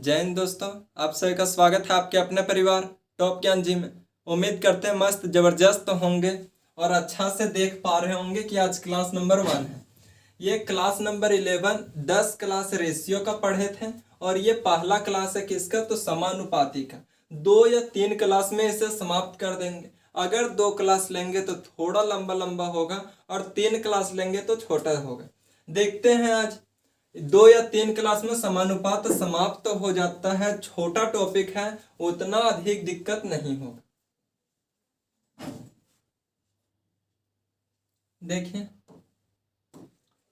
जय हिंद दोस्तों, आप सभी का स्वागत है आपके अपने परिवार टॉप ज्ञान जी में। उम्मीद करते हैं मस्त जबरदस्त होंगे और अच्छा से देख पा रहे होंगे कि आज क्लास नंबर 1 है। ये क्लास नंबर 11 10 क्लास रेशियो का पढ़े थे और ये पहला क्लास है किसका, तो समानुपाती का। 2 या 3 क्लास में इसे समाप्त कर देंगे। अगर 2 क्लास लेंगे तो थोड़ा लंबा लंबा होगा और 3 क्लास लेंगे तो छोटा होगा। देखते हैं आज 2 या 3 क्लास में समानुपात समाप्त तो हो जाता है, छोटा टॉपिक है, उतना अधिक दिक्कत नहीं होगा। देखिए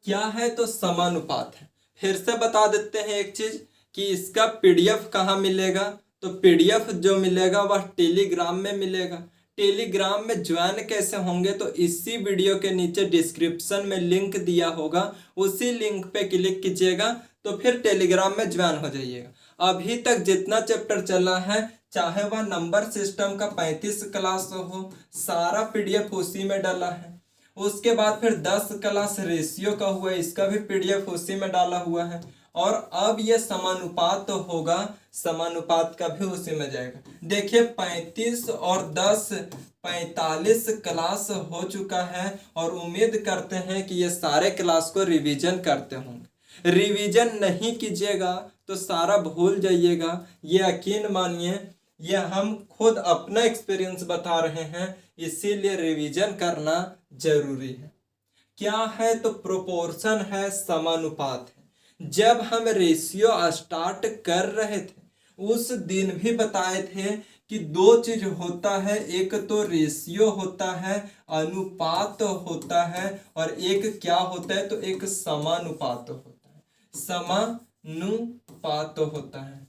क्या है, तो समानुपात है। फिर से बता देते हैं एक चीज कि इसका पीडीएफ कहाँ मिलेगा, तो पीडीएफ जो मिलेगा वह टेलीग्राम में मिलेगा। टेलीग्राम में ज्वाइन कैसे होंगे, तो इसी वीडियो के नीचे डिस्क्रिप्शन में लिंक दिया होगा, उसी लिंक पे क्लिक कीजिएगा तो फिर टेलीग्राम में ज्वाइन हो जाइएगा। अभी तक जितना चैप्टर चला है, चाहे वह नंबर सिस्टम का 35 क्लास हो, सारा पीडीएफ उसी में डाला है। उसके बाद फिर 10 क्लास रेशियो का हुआ, इसका भी पीडीएफ उसी में डाला हुआ है। और अब ये समानुपात होगा, समानुपात का भी उसी में जाएगा। देखिए 35 और 10 45 क्लास हो चुका है और उम्मीद करते हैं कि ये सारे क्लास को रिवीजन करते होंगे। रिवीजन नहीं कीजिएगा तो सारा भूल जाइएगा, ये यकीन मानिए। ये हम खुद अपना एक्सपीरियंस बता रहे हैं, इसीलिए रिवीजन करना जरूरी है। क्या है, तो प्रोपोर्शन है, समानुपात है। जब हम रेशियो स्टार्ट कर रहे थे उस दिन भी बताए थे कि 2 चीज होता है, एक तो रेशियो होता है, अनुपात होता है, और एक क्या होता है, तो एक समानुपात होता है। समानुपात होता है।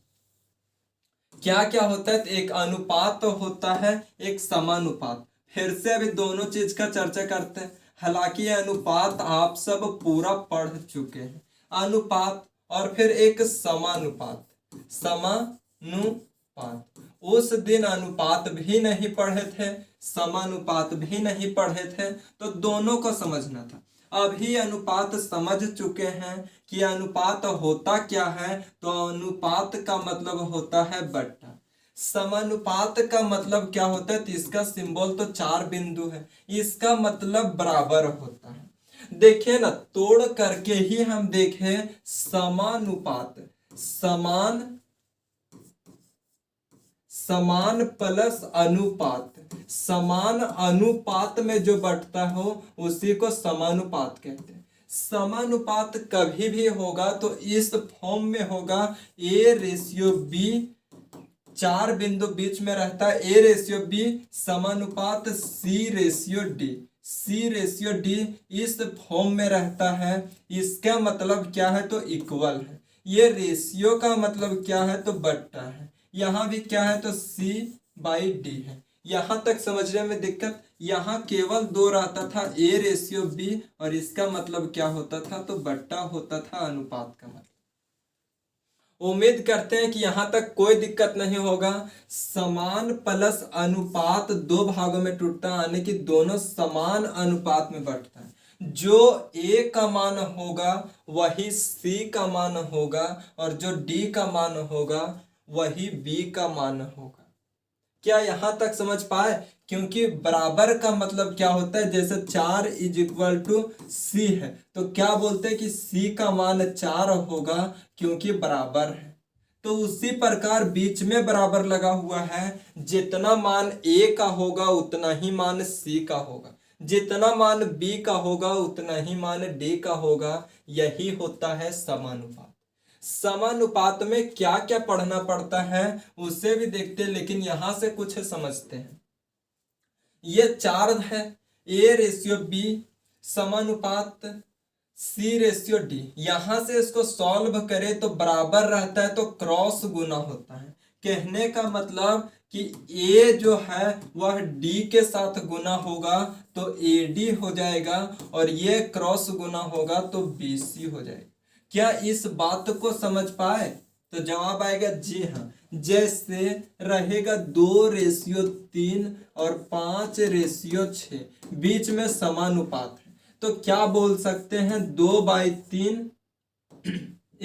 क्या क्या होता है, तो एक अनुपात होता है, एक समानुपात। फिर से अभी दोनों चीज का चर्चा करते हैं। हालांकि यह अनुपात आप सब पूरा पढ़ चुके हैं। अनुपात और फिर एक समानुपात। समानुपात उस दिन अनुपात भी नहीं पढ़े थे, समानुपात भी नहीं पढ़े थे, तो दोनों को समझना था। अभी अनुपात समझ चुके हैं कि अनुपात होता क्या है, तो अनुपात का मतलब होता है बट्टा। समानुपात का मतलब क्या होता है, तो इसका सिंबल तो 4 बिंदु है, इसका मतलब बराबर होता है। देखिए ना, तोड़ करके ही हम देखें समानुपात, समान प्लस अनुपात, समान अनुपात में जो बंटता हो उसी को समानुपात कहते हैं। समानुपात कभी भी होगा तो इस फॉर्म में होगा, A/B, 4 बिंदु बीच में रहता है, A/B समानुपात C/D, C/D इस फॉर्म में रहता है। इसका मतलब क्या है, तो इक्वल है। ये रेशियो का मतलब क्या है, तो बट्टा है। यहाँ भी क्या है, तो C/D है। यहाँ तक समझने में दिक्कत, यहाँ केवल 2 रहता था, A/B, और इसका मतलब क्या होता था, तो बट्टा होता था अनुपात का मतलब। उम्मीद करते हैं कि यहां तक कोई दिक्कत नहीं होगा। समान प्लस अनुपात 2 भागों में टूटता है, यानी कि दोनों समान अनुपात में बढ़ता है। जो A का मान होगा वही C का मान होगा, और जो D का मान होगा वही B का मान होगा। क्या यहां तक समझ पाए? क्योंकि बराबर का मतलब क्या होता है, जैसे 4 = C है, तो क्या बोलते हैं कि C का मान 4 होगा क्योंकि बराबर है। तो उसी प्रकार बीच में बराबर लगा हुआ है, जितना मान A का होगा उतना ही मान C का होगा, जितना मान B का होगा उतना ही मान D का होगा। यही होता है समानुपात। समानुपात में क्या क्या पढ़ना पड़ता है उसे भी देखते हैं, लेकिन यहां से कुछ समझते हैं। ये 4 है, A/B समानुपात C/D। यहां से इसको सॉल्व करें तो बराबर रहता है, तो क्रॉस गुना होता है। कहने का मतलब कि A जो है वह D के साथ गुना होगा तो AD हो जाएगा, और ये क्रॉस गुना होगा तो BC हो जाएगा। क्या इस बात को समझ पाए? तो जवाब आएगा जी हाँ। जैसे रहेगा 2/3 और 5/6, बीच में समानुपात है, तो क्या बोल सकते हैं, 2/3 =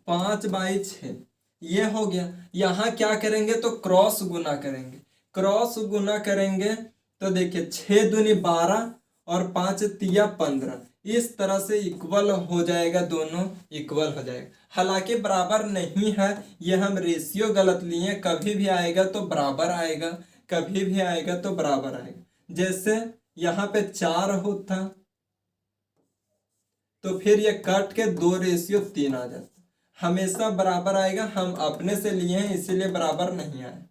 5/6 ये हो गया। यहाँ क्या करेंगे तो क्रॉस गुना करेंगे। क्रॉस गुना करेंगे तो देखिए 6×2 = 12 और 5×3 = 15। इस तरह से इक्वल हो जाएगा, दोनों इक्वल हो जाएगा। हालांकि बराबर नहीं है, ये हम रेशियो गलत लिए। कभी भी आएगा तो बराबर आएगा, कभी भी आएगा तो बराबर आएगा। जैसे यहाँ पे 4 होता तो फिर ये कट के 2:3 आ जाता। हमेशा बराबर आएगा, हम अपने से लिए हैं इसीलिए बराबर नहीं आए।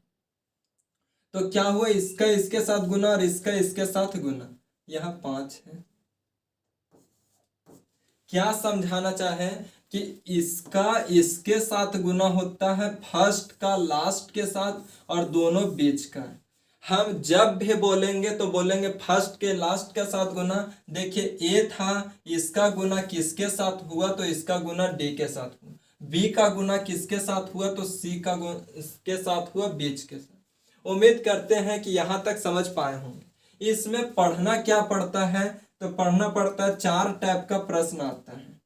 तो क्या हुआ, इसका इसके साथ गुना और इसका इसके साथ गुना, यहाँ 5 है। क्या समझाना चाहे कि इसका इसके साथ गुना होता है फर्स्ट का लास्ट के साथ और दोनों बीच का। हम जब भी बोलेंगे तो बोलेंगे फर्स्ट के लास्ट के साथ गुना। देखिए ए था, इसका गुना किसके साथ हुआ तो इसका गुना डी के साथ हुआ। बी का गुना किसके साथ हुआ तो सी का के साथ हुआ, बीच के साथ। उम्मीद करते हैं कि यहाँ तक समझ पाए होंगे। इसमें पढ़ना क्या पड़ता है तो पढ़ना पड़ता है 4 टाइप का प्रश्न आता है।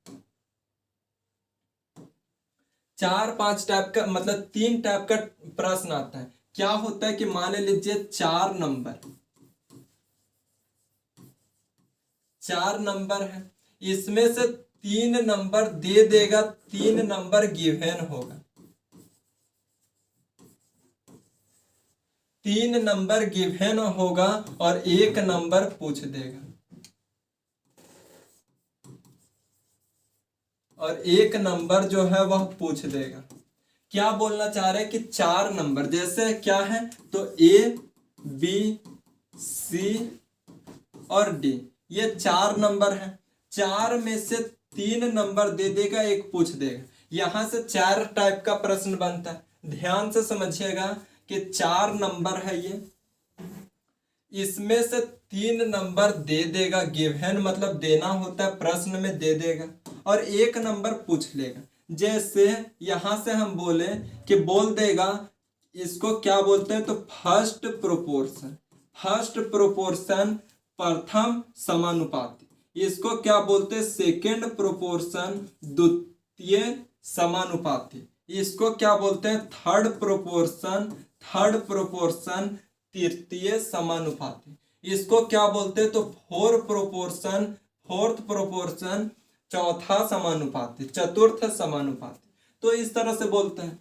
4-5 टाइप का मतलब 3 टाइप का प्रश्न आता है। क्या होता है कि मान लीजिए 4 नंबर है, इसमें से 3 नंबर दे देगा, 3 नंबर गिवन होगा। 3 नंबर गिवन होगा और 1 नंबर पूछ देगा, और 1 नंबर जो है वह पूछ देगा। क्या बोलना चाह रहे हैं कि 4 नंबर, जैसे क्या है तो ए बी सी और डी, ये 4 नंबर है। 4 में से 3 नंबर दे देगा, 1 पूछ देगा। यहां से 4 टाइप का प्रश्न बनता है। ध्यान से समझिएगा कि 4 नंबर है ये, इसमें से 3 नंबर दे देगा, गिवन मतलब देना होता है, प्रश्न में दे देगा, और 1 नंबर पूछ लेगा। जैसे यहां से हम बोले कि बोल देगा, इसको क्या बोलते हैं तो फर्स्ट प्रोपोर्शन। फर्स्ट प्रोपोर्शन प्रथम समानुपाती। इसको क्या बोलते हैं सेकेंड प्रोपोर्शन द्वितीय समानुपाती। इसको क्या बोलते हैं थर्ड प्रोपोर्शन तृतीय समानुपाती। इसको क्या बोलते हैं तो फोर्थ प्रोपोर्शन चौथा समानुपाती, चतुर्थ समानुपाती। तो इस तरह से बोलते हैं।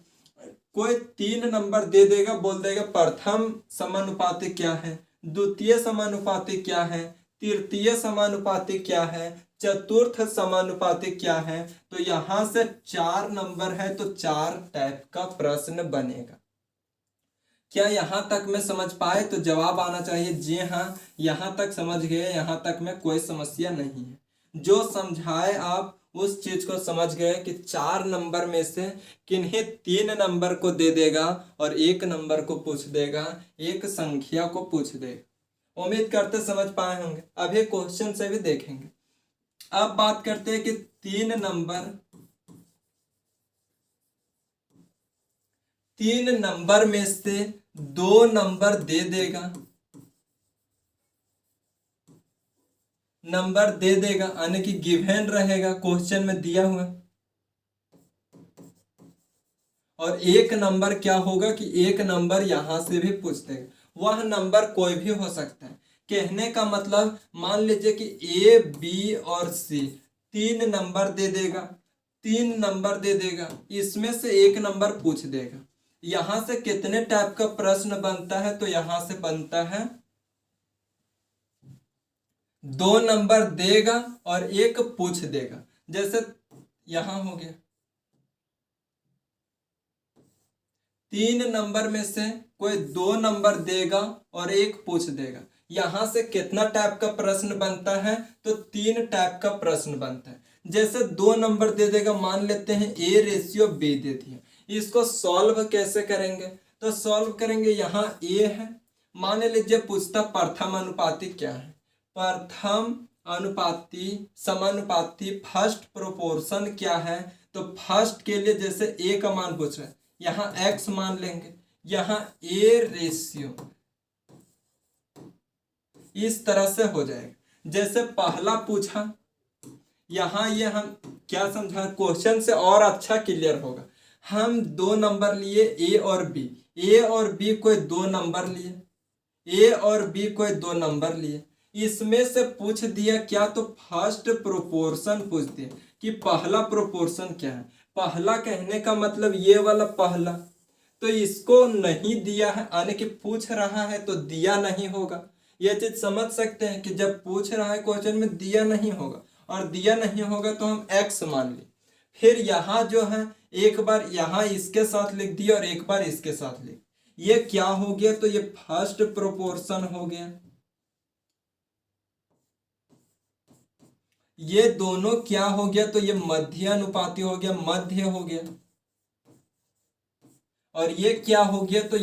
कोई 3 नंबर दे देगा, बोल देगा प्रथम समानुपाती क्या है, द्वितीय समानुपाती क्या है, तृतीय समानुपाती क्या है, चतुर्थ समानुपाती क्या है। तो यहां से 4 नंबर है तो 4 टाइप का प्रश्न बनेगा। क्या यहां तक में समझ पाए तो जवाब आना चाहिए जी हाँ, यहां तक समझ गए, यहां तक में कोई समस्या नहीं है। जो समझाए आप उस चीज को समझ गए कि 4 नंबर में से किन्हीं 3 नंबर को दे देगा और 1 नंबर को पूछ देगा, एक संख्या को पूछ देगा। उम्मीद करते समझ पाए होंगे। अभी क्वेश्चन से भी देखेंगे। अब बात करते हैं कि 3 नंबर में से 2 नंबर दे देगा, यानी कि गिवन रहेगा, क्वेश्चन में दिया हुआ। और 1 नंबर क्या होगा कि 1 नंबर यहां से भी पूछ देगा। वह नंबर कोई भी हो सकता है। कहने का मतलब मान लीजिए कि ए बी और सी 3 नंबर दे देगा, इसमें से 1 नंबर पूछ देगा। यहां से कितने टाइप का प्रश्न बनता है तो यहां से बनता है 2 नंबर देगा और 1 पूछ देगा। जैसे यहां हो गया 3 नंबर में से कोई 2 नंबर देगा और 1 पूछ देगा। यहां से कितना टाइप का प्रश्न बनता है तो 3 टाइप का प्रश्न बनता है। जैसे 2 नंबर दे देगा, मान लेते हैं A/B दे दिया। इसको सॉल्व कैसे करेंगे तो सॉल्व करेंगे, यहाँ ए है, मान लीजिए पूछता प्रथम अनुपाती क्या है। प्रथम अनुपाती समानुपाती फर्स्ट प्रोपोर्शन क्या है तो फर्स्ट के लिए जैसे ए का मान पूछ रहा है, यहाँ x मान लेंगे, यहाँ A/, इस तरह से हो जाएगा। जैसे पहला पूछा, यहाँ ये हम क्या समझा, क्वेश्चन से और अच्छा क्लियर होगा। हम 2 नंबर लिए ए और बी, ए और बी कोई 2 नंबर लिए, ए और बी कोई 2 नंबर लिए, इसमें से पूछ दिया क्या, तो फर्स्ट प्रोपोर्शन पूछ दिया कि पहला प्रोपोर्शन क्या है। पहला कहने का मतलब ये वाला पहला, तो इसको नहीं दिया है, यानी कि पूछ रहा है तो दिया नहीं होगा। ये चीज समझ सकते हैं कि जब पूछ रहा है क्वेश्चन में दिया नहीं होगा, और दिया नहीं होगा तो हम एक्स मान ली। फिर यहाँ जो है एक बार यहाँ इसके साथ लिख दिया और एक बार इसके साथ लिख, ये क्या हो गया, तो ये फर्स्ट प्रोपोर्शन हो गया। ये दोनों क्या हो गया, तो ये मध्य अनुपाती हो गया, मध्य हो गया। और ये क्या हो गया, तो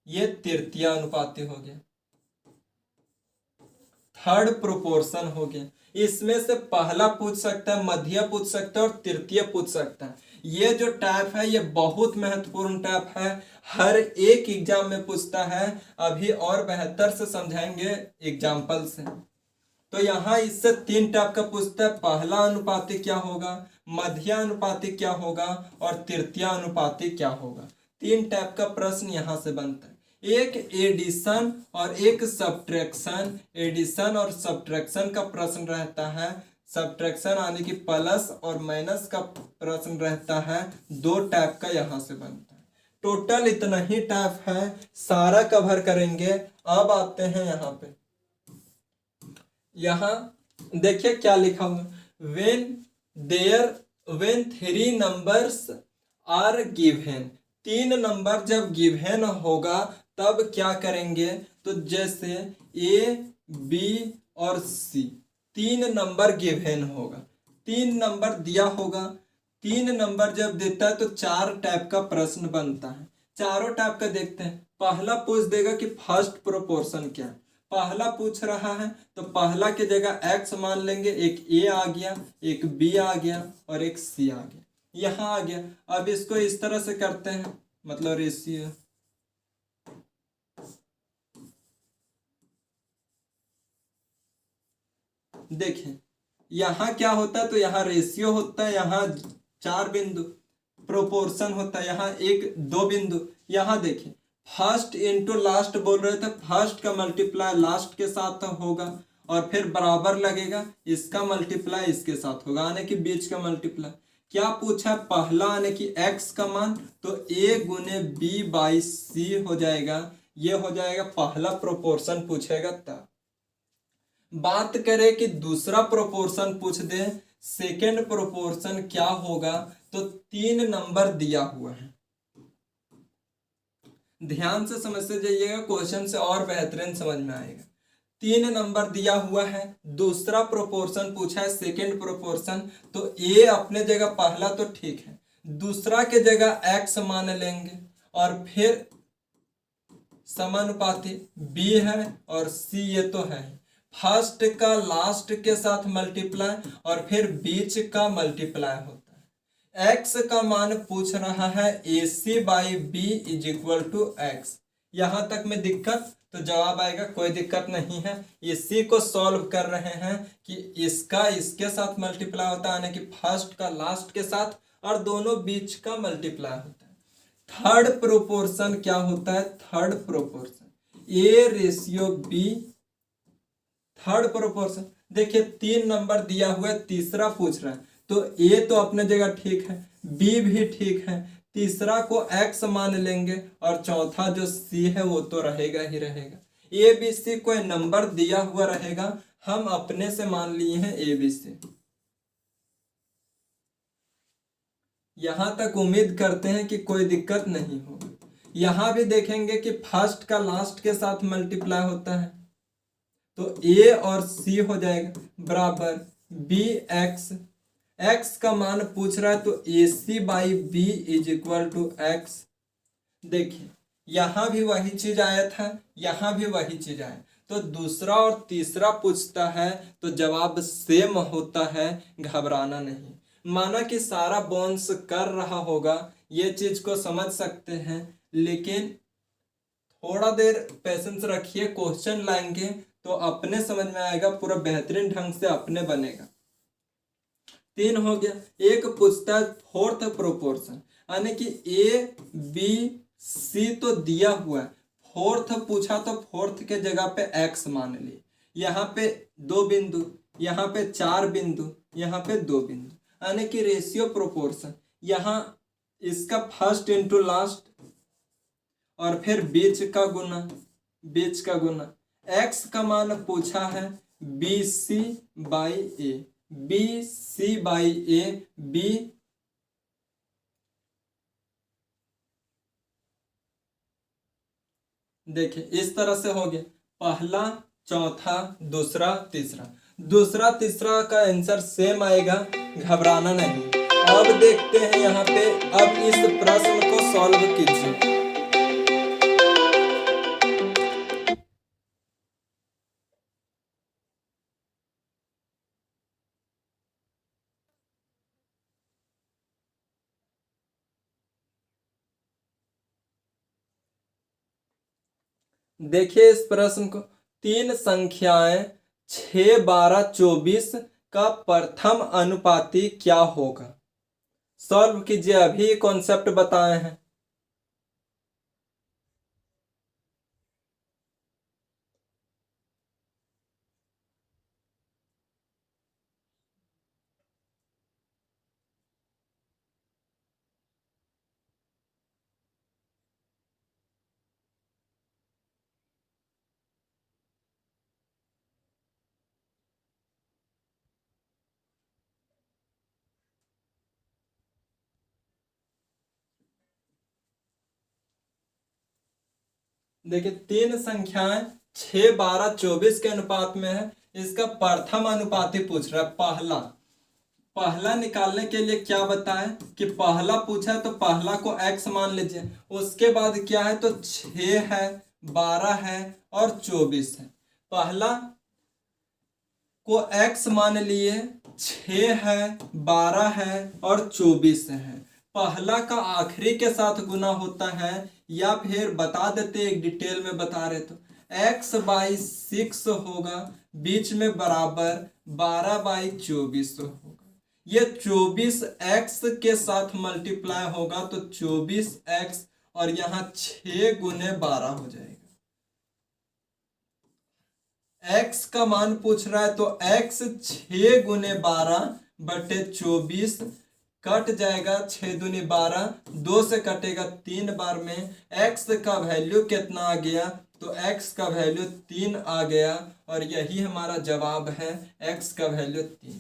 ये तृतीय अनुपाती हो गया, थर्ड प्रोपोर्शन हो गया। इसमें से पहला पूछ सकता है, मध्य पूछ सकता है और तृतीय पूछ सकता है। ये जो टाइप है ये बहुत महत्वपूर्ण टाइप है, हर एक एग्जाम में पूछता है। अभी और बेहतर से समझाएंगे एग्जाम्पल से। तो यहाँ इससे 3 टाइप का पूछता है, पहला अनुपाती क्या होगा, मध्य अनुपाती क्या होगा और तृतीय अनुपाती क्या होगा। 3 टाइप का प्रश्न यहाँ से बनता है। एक एडिशन और एक सब्ट्रैक्शन, एडिशन और सब्ट्रैक्शन का प्रश्न रहता है। सब्ट्रैक्शन यानी कि प्लस और माइनस का प्रश्न रहता है। 2 टाइप का यहाँ से बनता है। टोटल इतना ही टाइप है, सारा कवर करेंगे। अब आते हैं यहाँ पे, यहाँ देखिए क्या लिखा हुआ, when 3 numbers are given, 3 number जब गिवन होगा तब क्या करेंगे, तो जैसे ए बी और सी 3 नंबर गिवन होगा, 3 नंबर दिया होगा। 3 नंबर जब देता है तो 4 टाइप का प्रश्न बनता है। चारों टाइप का देखते हैं। पहला पूछ देगा कि फर्स्ट प्रोपोर्शन क्या है। पहला पूछ रहा है तो पहला की जगह एक्स मान लेंगे, एक ए आ गया, एक बी आ गया और एक सी आ गया, यहाँ आ गया। अब इसको इस तरह से करते हैं, मतलब रेशियो। देखिए यहाँ क्या होता है, तो यहाँ रेशियो होता है, यहाँ 4 बिंदु, प्रोपोर्शन होता है यहाँ 1-2 बिंदु। यहाँ देखिए फर्स्ट इंटू लास्ट बोल रहे थे, फर्स्ट का मल्टीप्लाई लास्ट के साथ होगा और फिर बराबर लगेगा, इसका मल्टीप्लाई इसके साथ होगा, यानी कि बीच का मल्टीप्लाई। क्या पूछा, पहला यानी कि x का मान, तो a गुने b बाई c हो जाएगा। ये हो जाएगा पहला प्रोपोर्शन पूछेगा तब। बात करें कि दूसरा प्रोपोर्शन पूछ दे, सेकेंड प्रोपोर्शन क्या होगा, तो 3 नंबर दिया हुआ है। ध्यान से समझते जाइएगा, क्वेश्चन से और बेहतरीन समझ में आएगा। 3 नंबर दिया हुआ है, दूसरा प्रोपोर्शन पूछा है, सेकेंड प्रोपोर्शन। तो ए अपने जगह पहला तो ठीक है, दूसरा के जगह एक्स मान लेंगे और फिर समानुपाती बी है और सी ये तो है। फर्स्ट का लास्ट के साथ मल्टीप्लाई और फिर बीच का मल्टीप्लाई होता है। एक्स का मान पूछ रहा है, a c by b is equal to x. यहाँ तक में दिक्कत, तो जवाब आएगा कोई दिक्कत नहीं है। इसी को सॉल्व कर रहे हैं कि इसका इसके साथ मल्टीप्लाई होता है, यानी कि फर्स्ट का लास्ट के साथ, और दोनों बीच का मल्टीप्लाई होता है। थर्ड प्रोपोर्शन क्या होता है, third proportion A ratio B, third proportion. देखिए 3 नंबर दिया हुआ है, तीसरा पूछ रहा है, तो ए तो अपने जगह ठीक है, बी भी ठीक है, तीसरा को एक्स मान लेंगे और चौथा जो सी है वो तो रहेगा ही रहेगा। ए बी सी कोई नंबर दिया हुआ रहेगा, हम अपने से मान लिए हैं ए बी सी। यहां तक उम्मीद करते हैं कि कोई दिक्कत नहीं होगी। यहां भी देखेंगे कि फर्स्ट का लास्ट के साथ मल्टीप्लाई होता है, तो ए और सी हो जाएगा बराबर बी एक्स। एक्स का मान पूछ रहा है, तो a c by b is equal to x. देखिए यहां भी वही चीज आया था, यहां भी वही चीज आया, तो दूसरा और तीसरा पूछता है तो जवाब सेम होता है, घबराना नहीं। माना कि सारा बोन्स कर रहा होगा, ये चीज को समझ सकते हैं, लेकिन थोड़ा देर पेशेंस रखिए, क्वेश्चन लाएंगे तो अपने समझ में आएगा, पूरा बेहतरीन ढंग से अपने बनेगा। तीन हो गया। एक पूछता है फोर्थ प्रोपोर्शन, यानी कि ए बी सी तो दिया हुआ है, फोर्थ पूछा तो फोर्थ के जगह पे एक्स मान ली, यहाँ पे 2 बिंदु, यहाँ पे 4 बिंदु, यहाँ पे 2 बिंदु, यानी कि रेशियो प्रोपोर्शन। यहाँ इसका फर्स्ट इंटू लास्ट और फिर बीच का गुना, बीच का गुना। एक्स का मान पूछा है B C by A, B C by A, B देखिए इस तरह से हो गया, पहला, चौथा, दूसरा, तीसरा। दूसरा तीसरा का आंसर सेम आएगा, घबराना नहीं। अब देखते हैं यहाँ पे, अब इस प्रश्न को सॉल्व कीजिए। देखिए इस प्रश्न को, तीन संख्याएं 6, 12, 24 का प्रथम अनुपाती क्या होगा? सॉल्व कीजिए, अभी कॉन्सेप्ट बताए हैं। देखिए तीन संख्याएं 6, 12, 24 के अनुपात में है, इसका प्रथम अनुपाती पूछ रहा है। पहला, पहला निकालने के लिए क्या बताएं कि पहला पूछा तो पहला को x मान लीजिए, उसके बाद क्या है तो 6 है, 12 है और 24 है। पहला को x मान लिए, 6 है, 12 है और 24 है। पहला का आखिरी के साथ गुना होता है, या फिर बता देते एक डिटेल में बता रहे तो x बाई 6 होगा, बीच में बराबर 12 बाई 24 होगा। ये 24x के साथ मल्टीप्लाई होगा तो 24x, और यहाँ 6 गुने 12 हो जाएगा। x का मान पूछ रहा है तो x 6 गुने 12 बटे 24, कट जाएगा 6 दूनी 12, 2 से कटेगा 3 बार में। x का वैल्यू कितना आ गया तो x का वैल्यू 3 आ गया, और यही हमारा जवाब है, x का वैल्यू 3।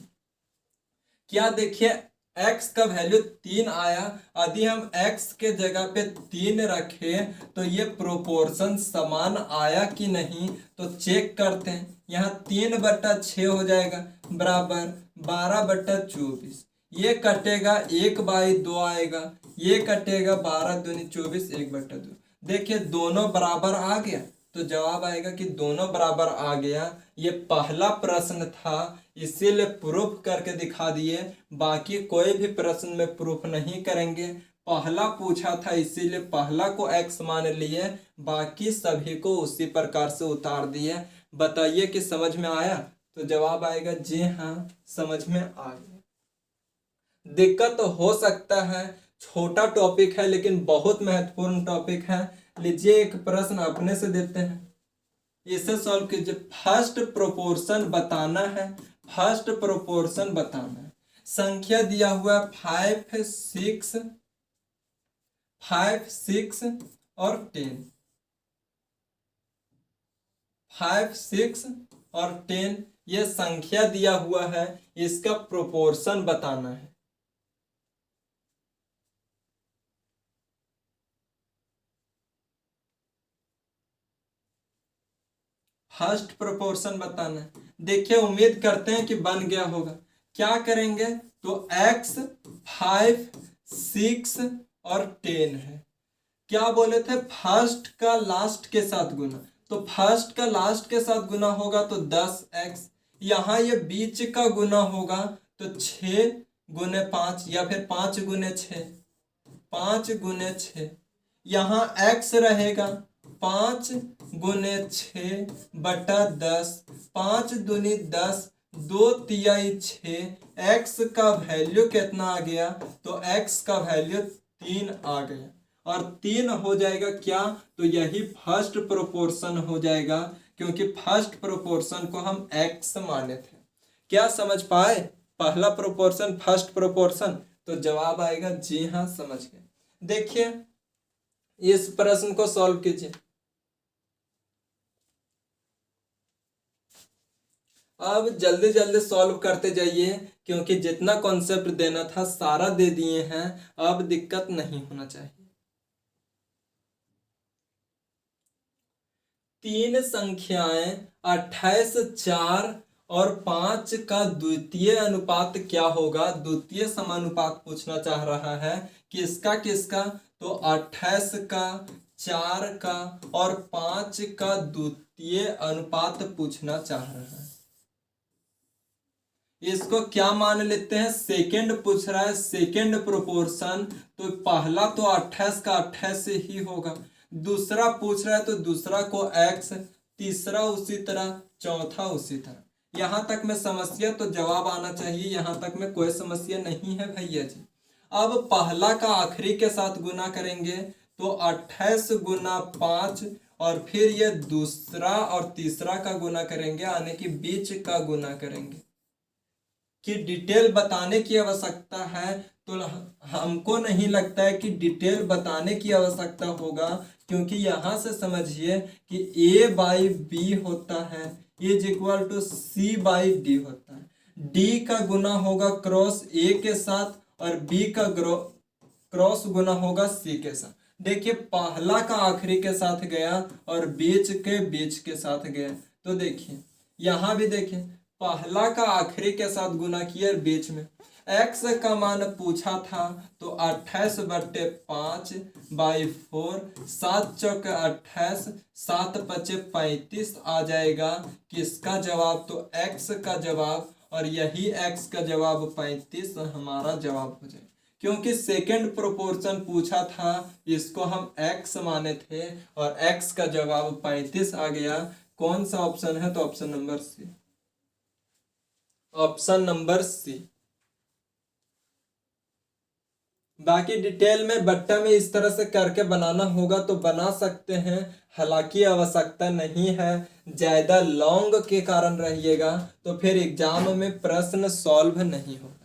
क्या देखिए x का वैल्यू 3 आया, यदि हम x के जगह पे 3 रखें तो ये प्रोपोर्शन समान आया कि नहीं, तो चेक करते हैं। यहाँ 3/6 हो जाएगा बराबर 12/24, ये कटेगा 1/2 आएगा, ये कटेगा 12 दूनी 24, 1/2। देखिए दोनों बराबर आ गया, तो जवाब आएगा कि दोनों बराबर आ गया। ये पहला प्रश्न था, इसीलिए प्रूफ करके दिखा दिए, बाकी कोई भी प्रश्न में प्रूफ नहीं करेंगे। पहला पूछा था इसीलिए पहला को x मान लिए, बाकी सभी को उसी प्रकार से उतार दिए। बताइए कि समझ में आया? तो जवाब आएगा जी हाँ, समझ में आ गया। दिक्कत तो हो सकता है, छोटा टॉपिक है लेकिन बहुत महत्वपूर्ण टॉपिक है। लीजिए एक प्रश्न अपने से देते हैं, इसे सॉल्व कीजिए। फर्स्ट प्रोपोर्शन बताना है, फर्स्ट प्रोपोर्शन बताना है। संख्या दिया हुआ 5, 6, 5, 6 और 10, 5, 6 और 10 ये संख्या दिया हुआ है, इसका प्रोपोर्शन बताना है। फर्स्ट प्रोपोर्शन बताना है। देखिए उम्मीद करते हैं कि बन गया होगा। क्या करेंगे तो x 5, 6 और 10 है। क्या बोले थे, फर्स्ट का लास्ट के साथ गुना, तो फर्स्ट का लास्ट के साथ गुना होगा तो 10x। यहाँ ये बीच का गुना होगा तो 6 गुने 5 या फिर 5 गुने 6, 5 गुने 6। यहाँ x रहेगा 5 गुने 6/10, 5 दूनी 10, 2×6 एक्स का वैल्यू कितना आ गया, तो एक्स का वैल्यू 3 आ गया, और 3 हो जाएगा क्या, तो यही फर्स्ट प्रोपोर्शन हो जाएगा, क्योंकि फर्स्ट प्रोपोर्शन को हम एक्स माने थे। क्या समझ पाए, पहला प्रोपोर्शन फर्स्ट प्रोपोर्शन, तो जवाब आएगा जी हाँ, समझ गए। देखिए इस प्रश्न को सॉल्व कीजिए। अब जल्दी जल्दी सॉल्व करते जाइए, क्योंकि जितना कॉन्सेप्ट देना था सारा दे दिए हैं, अब दिक्कत नहीं होना चाहिए। 3 संख्याएं 28, 4 और 5 का द्वितीय अनुपात क्या होगा, द्वितीय समानुपात पूछना चाह रहा है। किसका किसका, तो 28 का, 4 का और 5 का द्वितीय अनुपात पूछना चाह रहा है। इसको क्या मान लेते हैं, सेकंड पूछ रहा है, सेकंड प्रोपोर्शन, तो पहला तो 28 का 28 से ही होगा, दूसरा पूछ रहा है तो दूसरा को x, तीसरा उसी तरह, चौथा उसी तरह। यहां तक में समस्या, तो जवाब आना चाहिए, यहां तक में कोई समस्या नहीं है भैया जी। अब पहला का आखिरी के साथ गुना करेंगे, तो 28 गुना 5, और फिर ये दूसरा और तीसरा का गुना करेंगे, यानी कि बीच का गुना करेंगे। कि डिटेल बताने की आवश्यकता है, तो हमको नहीं लगता है कि डिटेल बताने की आवश्यकता होगा, क्योंकि यहां से समझिए कि a बाई बी होता है is equal to C by D होता है। d का गुना होगा क्रॉस a के साथ, और b का क्रॉस गुना होगा c के साथ। देखिए पहला का आखिरी के साथ गया और बीच के साथ गया, तो देखिए यहां भी देखिए पहला का आखिरी के साथ गुना किया बीच में। x का मान पूछा था, तो 28/5 बाई 4, 7 चौक 28, 7 पचे 35 आ जाएगा। किसका जवाब, तो x का जवाब, और यही x का जवाब 35 हमारा जवाब हो जाएगा, क्योंकि सेकंड प्रोपोर्शन पूछा था, इसको हम x माने थे, और x का जवाब 35 आ गया। कौन सा ऑप्शन है, तो option number C, option number C. बाकी डिटेल में बट्टा में इस तरह से करके बनाना होगा तो बना सकते हैं, हालांकि आवश्यकता नहीं है, ज्यादा लॉन्ग के कारण रहिएगा तो फिर एग्जाम में प्रश्न सॉल्व नहीं होगा।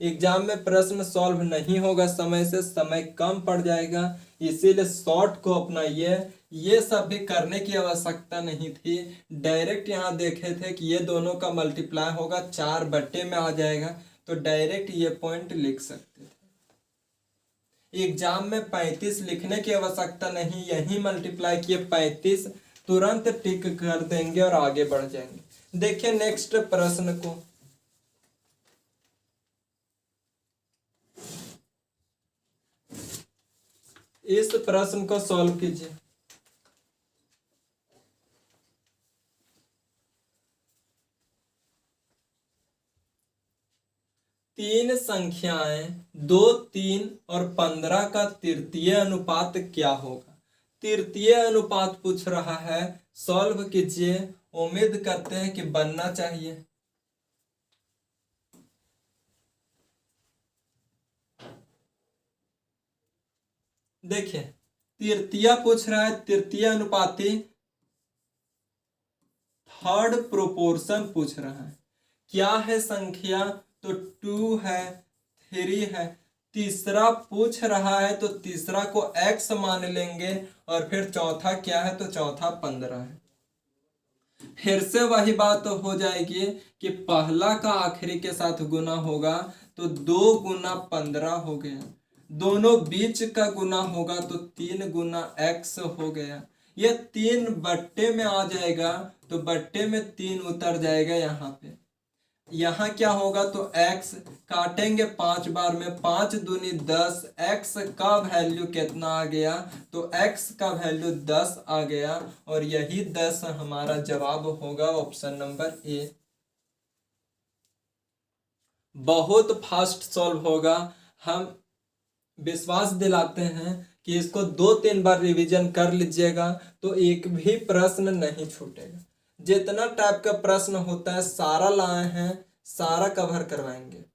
एग्जाम में प्रश्न सॉल्व नहीं होगा, समय से समय कम पड़ जाएगा, इसीलिए शॉर्ट को अपनाइए। ये सब भी करने की आवश्यकता नहीं थी, डायरेक्ट यहाँ देखे थे कि ये दोनों का मल्टीप्लाई होगा, 4 बट्टे में आ जाएगा, तो डायरेक्ट ये पॉइंट लिख सकते थे। एग्जाम में 35 लिखने की आवश्यकता नहीं, यही मल्टीप्लाई किए 35, तुरंत टिक कर देंगे और आगे बढ़ जाएंगे। देखिए नेक्स्ट प्रश्न को, इस प्रश्न को सॉल्व कीजिए। तीन संख्याएं 2, 3 और 15 का तृतीय अनुपात क्या होगा। तृतीय अनुपात पूछ रहा है, सॉल्व कीजिए, उम्मीद करते हैं कि बनना चाहिए। देखिए तृतीय पूछ रहा है, तृतीय अनुपाती थर्ड प्रोपोर्शन पूछ रहा है। क्या है संख्या, तो 2 है, 3 है। तीसरा पूछ रहा है तो तीसरा को x मान लेंगे, और फिर चौथा क्या है, तो चौथा 15 है। फिर से वही बात हो जाएगी कि पहला का आखिरी के साथ गुना होगा, तो 2 गुना 15 हो गया, दोनों बीच का गुना होगा तो 3 गुना x हो गया। ये 3 बट्टे में आ जाएगा, तो बट्टे में 3 उतर जाएगा यहाँ पे। यहाँ क्या होगा, तो x काटेंगे 5 बार में, 5 दूनी 10, x का वैल्यू कितना आ गया, तो x का वैल्यू 10 आ गया, और यही 10 हमारा जवाब होगा, ऑप्शन नंबर ए। बहुत फास्ट सॉल्व होगा, हम विश्वास दिलाते हैं कि इसको 2-3 बार रिवीजन कर लीजिएगा तो एक भी प्रश्न नहीं छूटेगा। जितना टाइप का प्रश्न होता है सारा लाए हैं, सारा कवर करवाएंगे।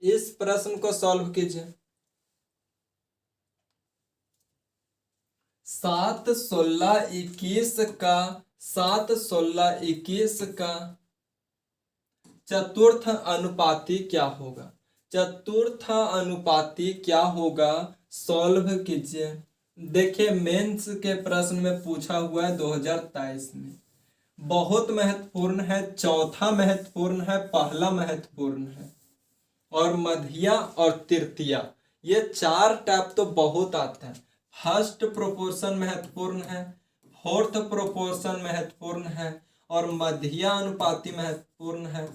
इस प्रश्न को सॉल्व कीजिए। 7 16 21 का 7 16 21 का चतुर्थ अनुपाती क्या होगा? चतुर्थ अनुपाती क्या होगा, सॉल्व कीजिए। देखिए मेंस के प्रश्न में पूछा हुआ है 2023 में, बहुत महत्वपूर्ण है, चौथा महत्वपूर्ण है, पहला महत्वपूर्ण है, और मध्या और तृतीया, ये चार टाइप तो बहुत आते हैं। फर्स्ट प्रोपोर्शन महत्वपूर्ण है, फोर्थ प्रोपोर्शन महत्वपूर्ण है, और मध्या अनुपाती महत्वपूर्ण है,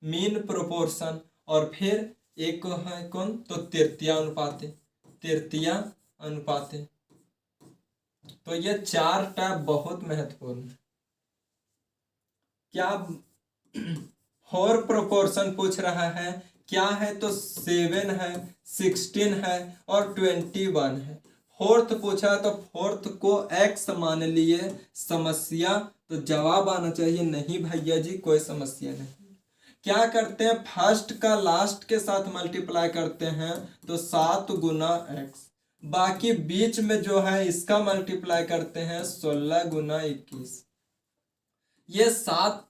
मीन प्रोपोर्शन, और फिर एक है कौन, तो तृतीया अनुपाती, तृतीया अनुपाती। तो ये चार टाइप बहुत महत्वपूर्ण है। क्या फोर प्रोपोर्शन पूछ रहा है, क्या है, तो 7 है, 16 है, और 21 है। फोर्थ पूछा तो फोर्थ को x मान लिए, समस्या, तो जवाब आना चाहिए नहीं भैया जी कोई समस्या नहीं। क्या करते हैं, फर्स्ट का लास्ट के साथ मल्टीप्लाई करते हैं तो 7 गुना x, बाकी बीच में जो है इसका मल्टीप्लाई करते हैं 16 गुना 21। ये 7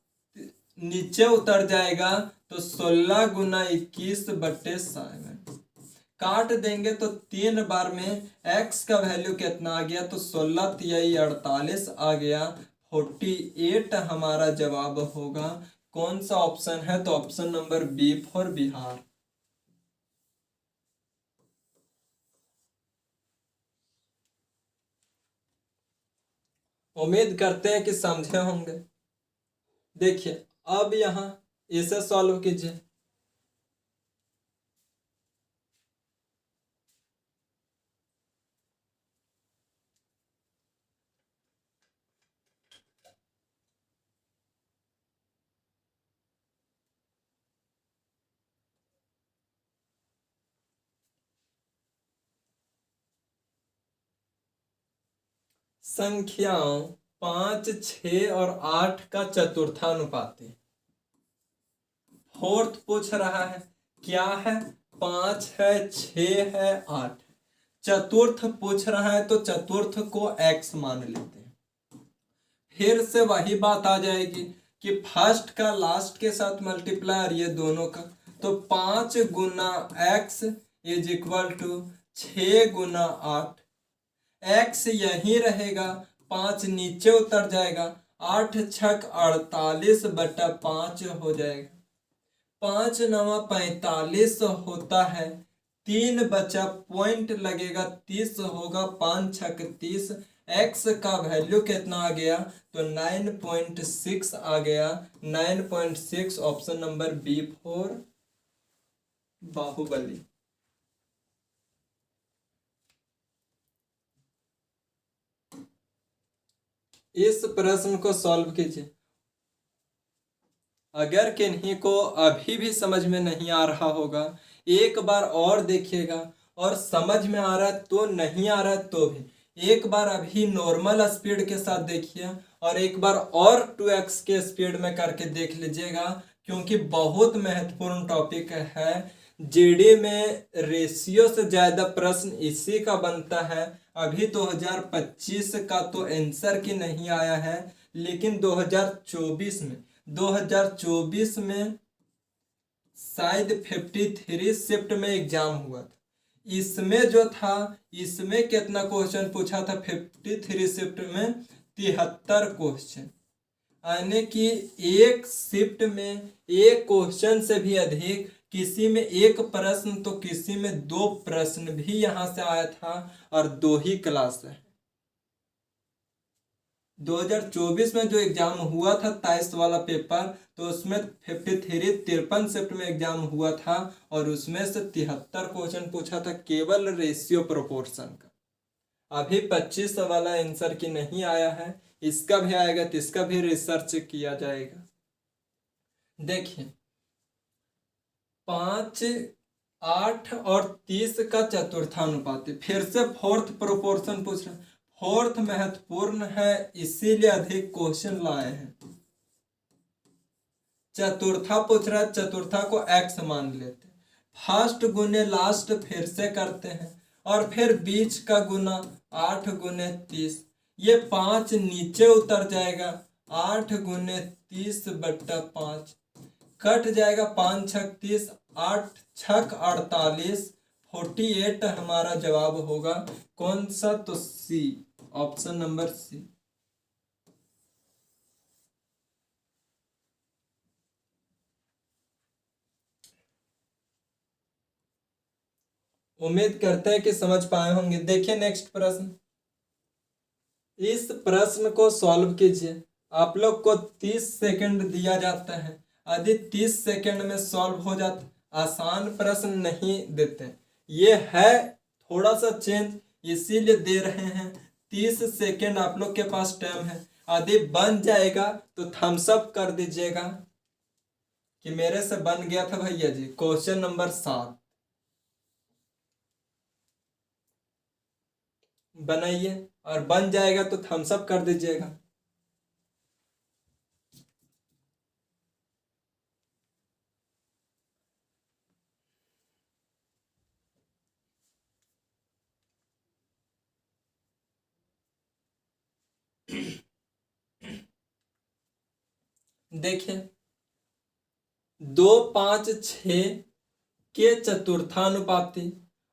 नीचे उतर जाएगा तो 16 गुना 21/7 काट देंगे तो 3 बार में x का वैल्यू कितना आ गया, तो 16 तिहाई 48 आ गया, 48 हमारा जवाब होगा। कौन सा ऑप्शन है, तो option number B for Bihar. उम्मीद करते हैं कि समझे होंगे। देखिए अब यहां इसे सॉल्व कीजिए। संख्याओं 5 6 और 8 का चतुर्थानुपाती। फोर्थ पूछ रहा है, क्या है, 5 है, 6 है, 8। चतुर्थ पूछ रहा है तो चतुर्थ को x मान लेते हैं। फिर से वही बात आ जाएगी कि फर्स्ट का लास्ट के साथ मल्टीप्लाई और ये दोनों का, तो 5 गुना x इज इक्वल टू 6 गुना 8। x यही रहेगा, 5 नीचे उतर जाएगा, 8 छक 48/5 हो जाएगा। 5 9 45 होता है, 3 बचा, पॉइंट लगेगा, 30 होगा, 5 छक 30। x का वैल्यू कितना आ गया, तो 9.6 आ गया, 9.6 option number B for Baahubali. इस प्रश्न को सॉल्व कीजिए। अगर किन्हीं को अभी भी समझ में नहीं आ रहा होगा, एक बार और देखिएगा, और समझ में आ रहा है तो, नहीं आ रहा है तो भी एक बार अभी नॉर्मल स्पीड के साथ देखिए, और एक बार और 2x के स्पीड में करके देख लीजिएगा, क्योंकि बहुत महत्वपूर्ण टॉपिक है। जीडी में रेशियो से ज़्यादा प्रश्न इसी का बनता है। अभी 2025 का तो आंसर की नहीं आया है, लेकिन 2024 में शायद 53 शिफ्ट में एग्जाम हुआ था। इसमें जो था, इसमें कितना क्वेश्चन पूछा था, 53 शिफ्ट में 73 क्वेश्चन, यानी कि एक शिफ्ट में एक क्वेश्चन से भी अधिक, किसी में एक प्रश्न तो किसी में 2 प्रश्न भी यहां से आया था, और 2 ही क्लास है। 2024 में जो एग्जाम हुआ था 23 वाला पेपर, तो उसमें 53 शिफ्ट में एग्जाम हुआ था, और उसमें से 73 क्वेश्चन पूछा था केवल रेशियो प्रोपोर्शन का। अभी 25 वाला आंसर की नहीं आया है, इसका भी आएगा तो इसका भी रिसर्च किया जाएगा। देखिए 5 8 और 30 का चतुर्थानुपाती, फिर से फोर्थ प्रोपोर्शन पूछ रहा है। फोर्थ महत्वपूर्ण है, इसीलिए अधिक क्वेश्चन लाए हैं। चतुर्था पूछ रहा है, चतुर्था को x मान लेते हैं, फर्स्ट गुने लास्ट फिर से करते हैं और फिर बीच का गुना 8 गुने 30, ये 5 नीचे उतर जाएगा, 8 गुने 30 बट्टा 5 कट जाएगा, 5 छक 30, 8 छक 48, 48 हमारा जवाब होगा। कौन सा? तो सी, ऑप्शन नंबर सी। उम्मीद करते हैं कि समझ पाए होंगे। देखिए नेक्स्ट प्रश्न, इस प्रश्न को सॉल्व कीजिए। आप लोग को 30 सेकंड दिया जाता है, यदि 30 सेकंड में सॉल्व हो जाता, आसान प्रश्न नहीं देते, ये है थोड़ा सा चेंज, इसीलिए दे रहे हैं। 30 सेकंड आप लोग के पास टाइम है, यदि बन जाएगा तो थम्स अप कर दीजिएगा कि मेरे से बन गया था भैया जी। क्वेश्चन नंबर 7 बनाइए, और बन जाएगा तो थम्स अप कर दीजिएगा। देखिए 2 5 6 के चतुर्थानुपाती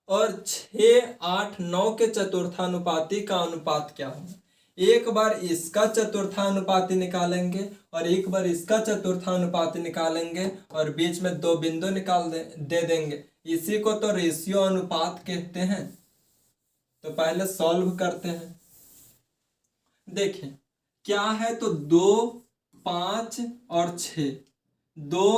और 6 8 9 के चतुर्थानुपाती का अनुपात क्या होगा। एक बार इसका चतुर्थानुपाती निकालेंगे और एक बार इसका चतुर्थानुपाती निकालेंगे और बीच में 2 बिंदु निकाल दे देंगे, इसी को तो रेशियो अनुपात कहते हैं। तो पहले सॉल्व करते हैं। देखिए क्या है, तो 2 5 और 6, 2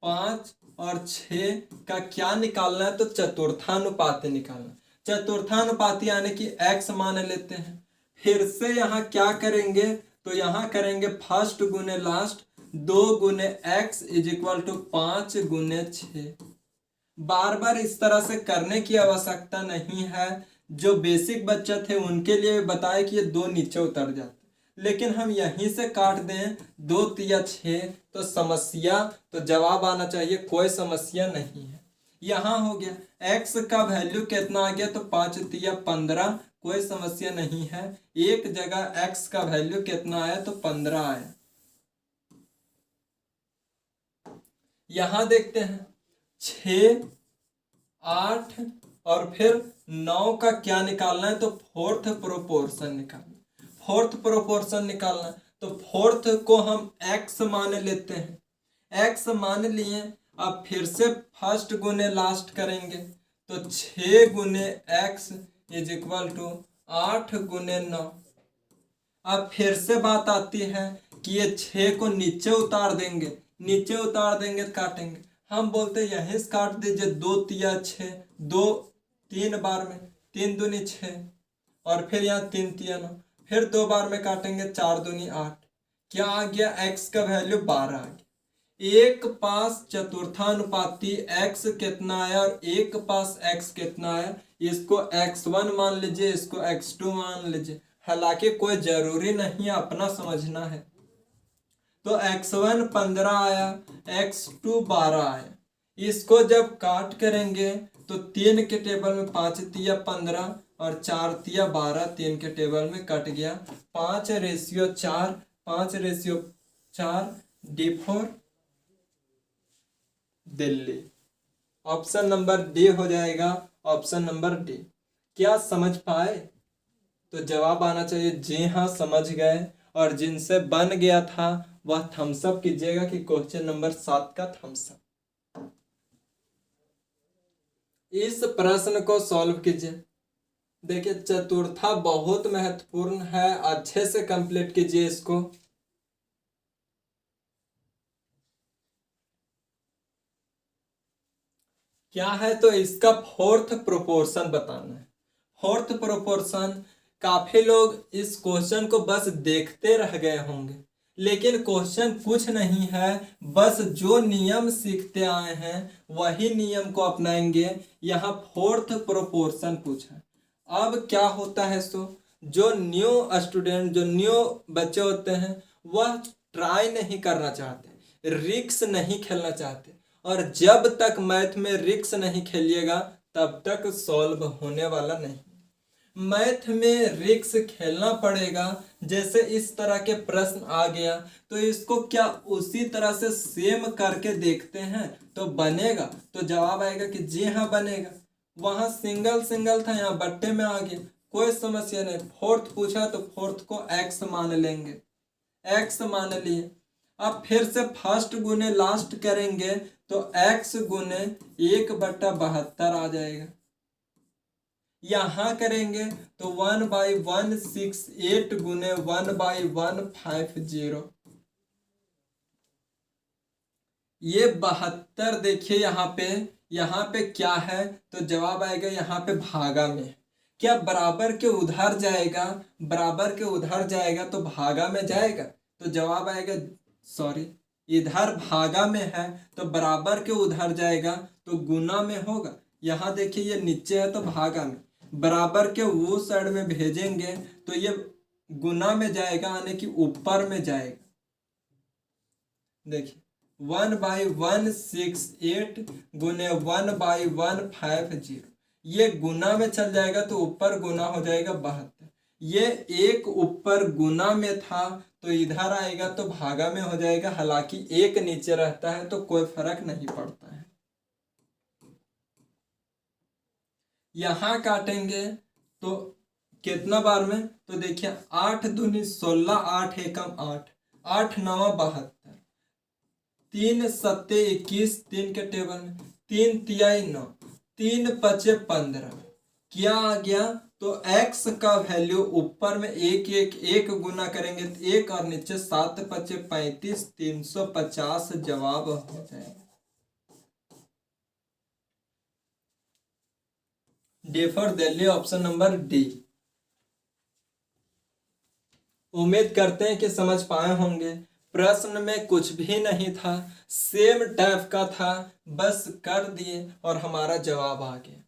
5 और 6 का क्या निकालना है, तो चतुर्थानुपाती निकालना। चतुर्थानुपाती यानी कि x मान लेते हैं। फिर से यहाँ क्या करेंगे, तो यहाँ करेंगे फर्स्ट गुने लास्ट, 2 गुने x इज इक्वल टू 5 गुने 6। बार बार इस तरह से करने की आवश्यकता नहीं है। जो बेसिक बच्चे थे उनके लिए बताए कि ये 2 नीचे उतर जाते, लेकिन हम यहीं से काट दें 2 तिया 6, तो समस्या, तो जवाब आना चाहिए, कोई समस्या नहीं है। यहाँ हो गया x का वैल्यू कितना आ गया, तो 5 तिया 15, कोई समस्या नहीं है। एक जगह x का वैल्यू कितना आया, तो 15 आया। यहाँ देखते हैं 6 8 और फिर 9 का क्या निकालना है, तो फोर्थ प्रोपोर्शन निकालना। फोर्थ प्रोपोर्शन निकालना, तो फोर्थ को हम x मान लेते हैं। x मान लिए, अब फिर से फर्स्ट गुने लास्ट करेंगे, तो 6 गुने x इज इक्वल टू 8 गुने 9। अब फिर से बात आती है कि ये 6 को नीचे उतार देंगे, नीचे उतार देंगे काटेंगे। हम बोलते हैं यहीं से काट दीजिए, 2 तिया 6, 2 3 बार में, 3 दूनी 6 और फिर यहाँ 3 तिया 9, फिर 2 बार में काटेंगे, 4 दूनी 8। क्या आ गया, x का वैल्यू 12 आ गया। एक पास चतुर्थानुपाती x कितना आया और एक पास x कितना आया, इसको x1 मान लीजिए, इसको x2 मान लीजिए। हालांकि कोई जरूरी नहीं है, अपना समझना है। तो x1 15 आया, x2 12 आया। इसको जब काट करेंगे तो 3 के टेबल में 5 तिया 15 और 4 तिया 12, 3 के टेबल में कट गया। 5:4, 5:4, D4 Delhi. Option number D हो जाएगा, ऑप्शन नंबर डी। क्या समझ पाए? तो जवाब आना चाहिए जी हाँ समझ गए, और जिनसे बन गया था वह थम्स अप कीजिएगा कि क्वेश्चन नंबर 7 का थम्स अप। इस प्रश्न को सॉल्व कीजिए। देखिए चतुर्था बहुत महत्वपूर्ण है, अच्छे से कंप्लीट कीजिए इसको। क्या है, तो इसका फोर्थ प्रोपोर्शन बताना है। फोर्थ प्रोपोर्शन, काफी लोग इस क्वेश्चन को बस देखते रह गए होंगे, लेकिन क्वेश्चन कुछ नहीं है, बस जो नियम सीखते आए हैं वही नियम को अपनाएंगे। यहाँ फोर्थ प्रोपोर्शन पूछा। अब क्या होता है, जो न्यू स्टूडेंट, जो न्यू बच्चे होते हैं, वह ट्राई नहीं करना चाहते, रिक्स नहीं खेलना चाहते। और जब तक मैथ में रिक्स नहीं खेलिएगा तब तक सॉल्व होने वाला नहीं। मैथ में रिक्स खेलना पड़ेगा। जैसे इस तरह के प्रश्न आ गया तो इसको क्या उसी तरह से सेम करके देखते हैं तो बनेगा, तो जवाब आएगा कि जी हाँ बनेगा। वहां सिंगल सिंगल था, यहाँ बट्टे में आ गया, कोई समस्या नहीं। फोर्थ पूछा तो फोर्थ को एक्स मान लेंगे, एक्स मान लिए। अब फिर से फर्स्ट गुने लास्ट करेंगे तो एक्स गुने 1/72 आ जाएगा। यहां करेंगे तो 1/168 गुने 1/150। ये 72 देखिए यहाँ पे क्या है तो जवाब आएगा यहाँ पे भागा में। क्या बराबर के उधर जाएगा, बराबर के उधर जाएगा तो भागा में जाएगा, तो जवाब आएगा, सॉरी, इधर भागा में है तो बराबर के उधर जाएगा तो गुना में होगा। यहाँ देखिए ये नीचे है तो भागा में, बराबर के वो साइड में भेजेंगे तो ये गुना में जाएगा, यानी कि ऊपर में जाएगा। देखिए 1/168 गुने 1/150, ये गुना में चल जाएगा तो ऊपर गुना हो जाएगा 72। ये एक ऊपर गुना में था तो इधर आएगा तो भागा में हो जाएगा। हालांकि एक नीचे रहता है तो कोई फर्क नहीं पड़ता है। यहां काटेंगे तो कितना बार में, तो देखिए 8 दूनी 16, 8 एकम 8, 8 9 72, 3 सत्ते 21, 3 के टेबल में 3 तिहाई 9, 3 पचे 15। क्या आ गया तो x का वैल्यू ऊपर में एक गुना करेंगे तो 1 और नीचे 7 पचे 35, 350 जवाब हो जाएगा। D for Delhi, option number D. उम्मीद करते हैं कि समझ पाए होंगे। प्रश्न में कुछ भी नहीं था, सेम टाइप का था, बस कर दिए और हमारा जवाब आ गया।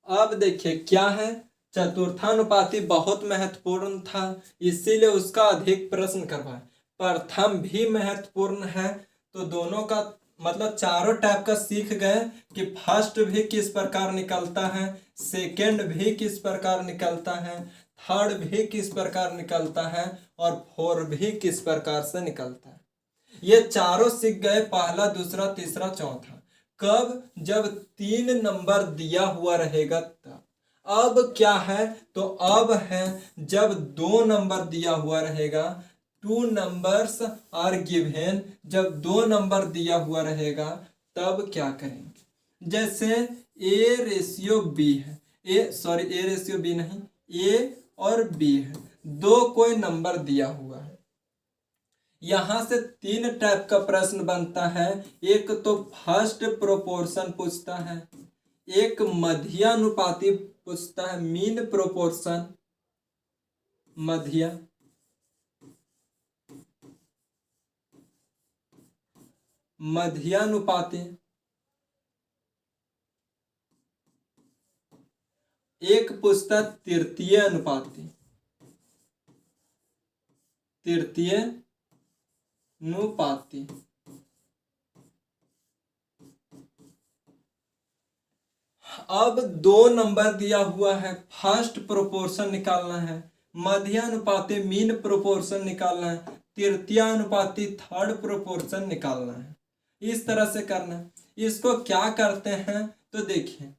अब देखिए क्या है, चतुर्थानुपाती बहुत महत्वपूर्ण था, इसीलिए उसका अधिक प्रश्न करवाए। प्रथम भी महत्वपूर्ण है, तो दोनों का मतलब चारों टाइप का सीख गए कि फर्स्ट भी किस प्रकार निकलता है, सेकंड भी किस प्रकार निकलता है, थर्ड भी किस प्रकार निकलता है और फोर भी किस प्रकार से निकलता है। ये चारों सीख गए, पहला दूसरा तीसरा चौथा। कब, जब 3 नंबर दिया हुआ रहेगा तब। अब क्या है तो अब है जब 2 नंबर दिया हुआ रहेगा, 2 नंबर्स आर गिवन, जब 2 नंबर दिया हुआ रहेगा तब क्या करेंगे। जैसे ए रेशियो बी है, ए रेशियो बी नहीं, ए और बी है, 2 कोई नंबर दिया हुआ है। यहां से 3 टाइप का प्रश्न बनता है। एक तो फर्स्ट प्रोपोर्शन पूछता है, एक मध्यानुपाती पूछता है, मीन प्रोपोर्शन, मध्यानुपाती, एक पूछता तृतीय अनुपाती, तृतीय अनुपाती। अब 2 नंबर दिया हुआ है, फर्स्ट प्रोपोर्शन निकालना है, मध्यानुपाती मीन प्रोपोर्शन निकालना है, तृतीय अनुपाती थर्ड प्रोपोर्शन निकालना है। इस तरह से करना है। इसको क्या करते हैं तो देखिए,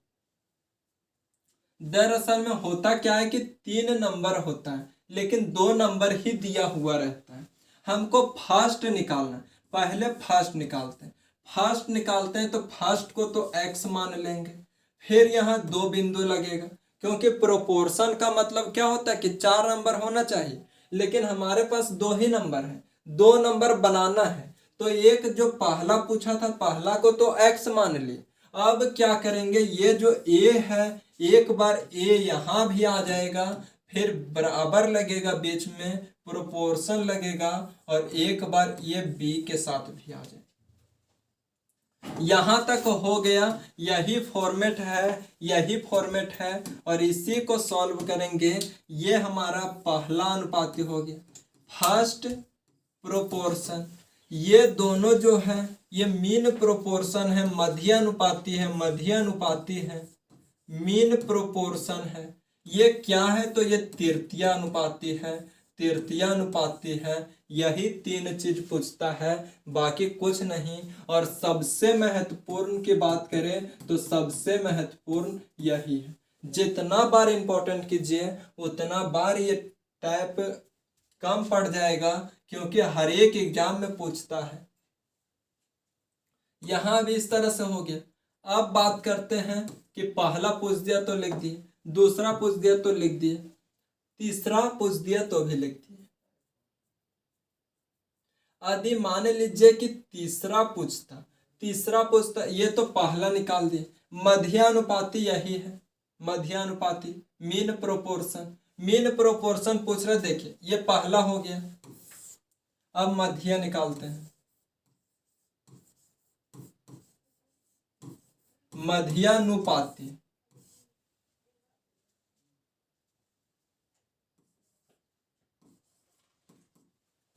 दरअसल में होता क्या है कि 3 नंबर होता है लेकिन 2 नंबर ही दिया हुआ रहता है। हमको फर्स्ट निकालना है, पहले फर्स्ट निकालते हैं। फर्स्ट निकालते हैं तो फर्स्ट को तो x मान लेंगे, फिर यहाँ 2 बिंदु लगेगा, क्योंकि प्रोपोर्शन का मतलब क्या होता है कि 4 नंबर होना चाहिए, लेकिन हमारे पास 2 ही नंबर है, 2 नंबर बनाना है। तो एक जो पहला पूछा था, पहला को तो x मान लिए। अब क्या करेंगे, ये जो a है, एक बार a यहाँ भी आ जाएगा, फिर बराबर लगेगा, बीच में प्रोपोर्शन लगेगा, और एक बार ये b के साथ भी आ जाएगा। यहां तक हो गया, यही फॉर्मेट है, यही फॉर्मेट है, और इसी को सॉल्व करेंगे। ये हमारा पहला अनुपाती हो गया, फर्स्ट प्रोपोर्शन। ये दोनों जो है ये मीन प्रोपोर्शन है, मध्यानुपाती है, मध्यानुपाती है, मीन प्रोपोर्शन है। ये क्या है तो ये तृतीयानुपाती है, तृतीयानुपाती है। यही तीन चीज पूछता है, बाकी कुछ नहीं। और सबसे महत्वपूर्ण की बात करें तो सबसे महत्वपूर्ण यही है। जितना बार इंपॉर्टेंट कीजिए उतना बार ये टाइप कम पड़ जाएगा, क्योंकि हर एक एग्जाम में पूछता है। यहां भी इस तरह से हो गया। अब बात करते हैं कि पहला पूछ दिया तो लिख दिए, दूसरा पूछ दिया तो लिख दिए, तीसरा पूछ दिया तो भी लिख दिए। यदि मान लीजिए कि तीसरा पूछता, ये तो पहला निकाल दिए। मध्यानुपाती यही है, मध्यानुपाती, मीन प्रोपोर्शन। मीन प्रोपोर्शन पूछ रहे, देखिए ये पहला हो गया। अब मध्य निकालते हैं, मध्यानुपाती।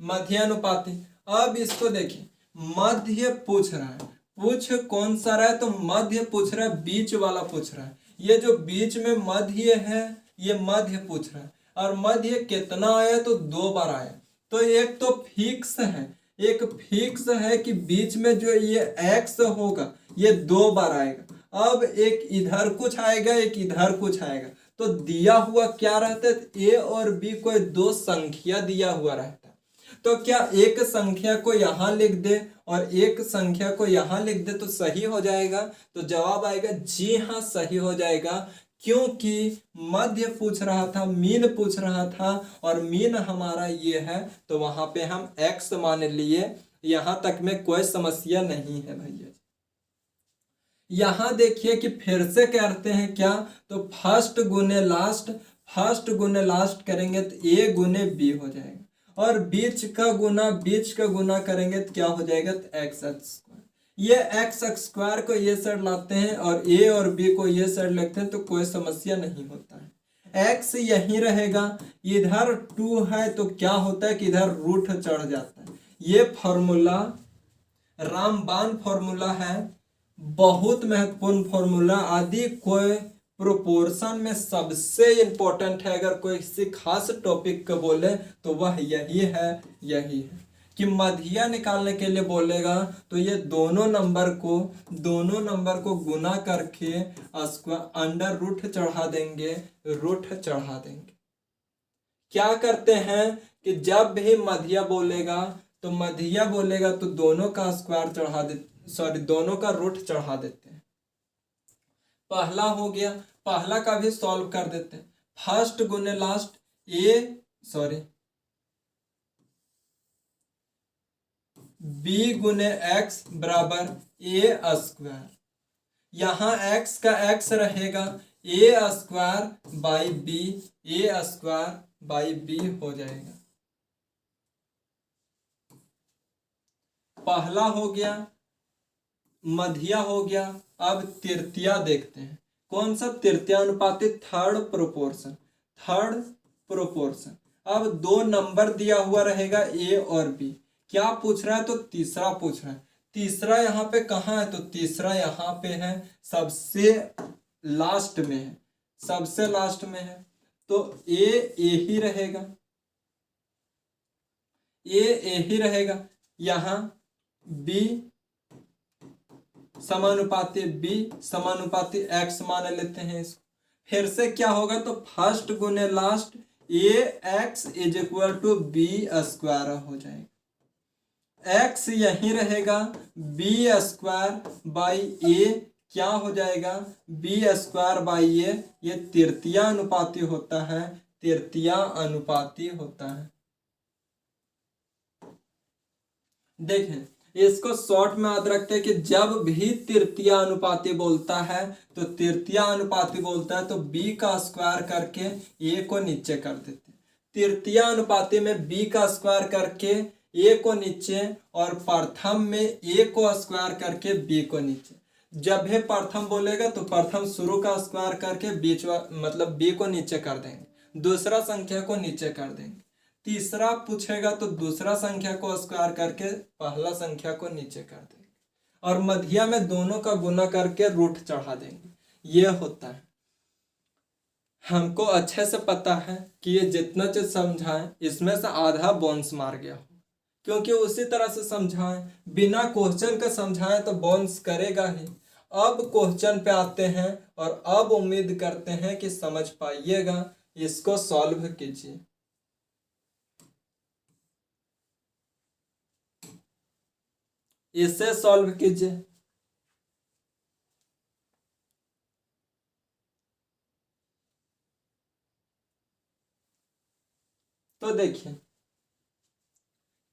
मध्यानुपाती। अब इसको देखिए, मध्य पूछ रहा है, पूछ कौन सा रहा है तो मध्य पूछ रहा है, बीच वाला पूछ रहा है। ये जो बीच में मध्य है ये मध्य पूछ रहा है, और मध्य कितना आया तो 2 बार आया। तो एक तो फिक्स है, एक फिक्स है कि बीच में जो ये x होगा ये 2 बार आएगा। अब एक इधर कुछ आएगा, एक इधर कुछ आएगा। तो दिया हुआ क्या रहता है, a और b कोई 2 संख्या दिया हुआ रहता है। तो क्या एक संख्या को यहां लिख दे और एक संख्या को यहां लिख दे तो सही हो जाएगा? तो जवाब आएगा जी हाँ, सही हो जाएगा, क्योंकि मध्य पूछ रहा था, मीन पूछ रहा था, और मीन हमारा ये है, तो वहां पे हम x मान लिए। यहां तक में कोई समस्या नहीं है भैया। यहां देखिए कि फिर से करते हैं क्या, तो फर्स्ट गुने लास्ट, फर्स्ट गुने लास्ट करेंगे तो a गुने b हो जाएगा, और बीच का गुना करेंगे तो क्या हो जाएगा, तो x स्क्वायर। ये x स्क्वायर को ये साइड लाते हैं और a और b को ये साइड लिखते हैं, तो कोई समस्या नहीं होता है। x यहीं रहेगा, इधर 2 है तो क्या होता है कि इधर रूट चढ़ जाता है। ये फॉर्मूला रामबाण फॉर्मूला है, बहुत महत्वपूर्ण फॉर्मूला। आदि कोई प्रोपोर्शन में सबसे इंपॉर्टेंट है, अगर कोई किसी खास टॉपिक को बोले तो वह यही है, यही है कि मध्य निकालने के लिए बोलेगा तो ये दोनों नंबर को गुना करके अंडर रूट चढ़ा देंगे, रूट चढ़ा देंगे। क्या करते हैं कि जब भी मध्य बोलेगा तो दोनों का स्क्वायर चढ़ा दे, दोनों का रूट चढ़ा देते हैं। पहला हो गया, पहला का भी सॉल्व कर देते हैं। फर्स्ट गुने लास्ट b गुने x बराबर a स्क्वायर। यहां x का x रहेगा, a square by b, a square by b हो जाएगा। पहला हो गया, मध्य हो गया। अब तृतीया देखते हैं, कौन सा, तृतीयानुपाती, थर्ड प्रोपोर्शन। अब 2 नंबर दिया हुआ रहेगा a और b। क्या पूछ रहा है तो तीसरा पूछ रहा है। तीसरा यहाँ पे कहाँ है तो तीसरा यहाँ पे है, सबसे लास्ट में है, सबसे लास्ट में है। तो a ही रहेगा, a ही रहेगा। यहाँ b समानुपाती b समानुपाती x मान लेते हैं इसको। फिर से क्या होगा तो फर्स्ट गुने last ax is equal to b square हो जाएगा। x यही रहेगा, b स्क्वायर बाई a क्या हो जाएगा, b स्क्वायर बाई a। ये तृतीया अनुपाती होता है, तृतीया अनुपाती होता है। देखें, इसको शॉर्ट में याद रखते हैं कि जब भी तृतीया अनुपाती बोलता है तो तृतीया अनुपाती बोलता है तो b का स्क्वायर करके a को नीचे कर देते हैं। तृतीया अनुपाती में b का स्क्वायर करके ए को नीचे और प्रथम में ए को स्क्वायर करके बी को नीचे। जब भी प्रथम बोलेगा तो प्रथम शुरू का स्क्वायर करके बीच मतलब बी को नीचे कर देंगे, दूसरा संख्या को नीचे कर देंगे। तीसरा पूछेगा तो दूसरा संख्या को स्क्वायर करके पहला संख्या को नीचे कर देंगे और मध्य में दोनों का गुना करके रूट चढ़ा देंगे। ये होता है। हमको अच्छे से पता है कि ये जितना चीज समझाएं इसमें से आधा बोनस मार गया हो, क्योंकि उसी तरह से समझाएं, बिना क्वेश्चन के समझाएं तो बोनस करेगा ही। अब क्वेश्चन पे आते हैं और अब उम्मीद करते हैं कि समझ पाइएगा। इसको सॉल्व कीजिए। इसे सॉल्व कीजिए। तो देखिए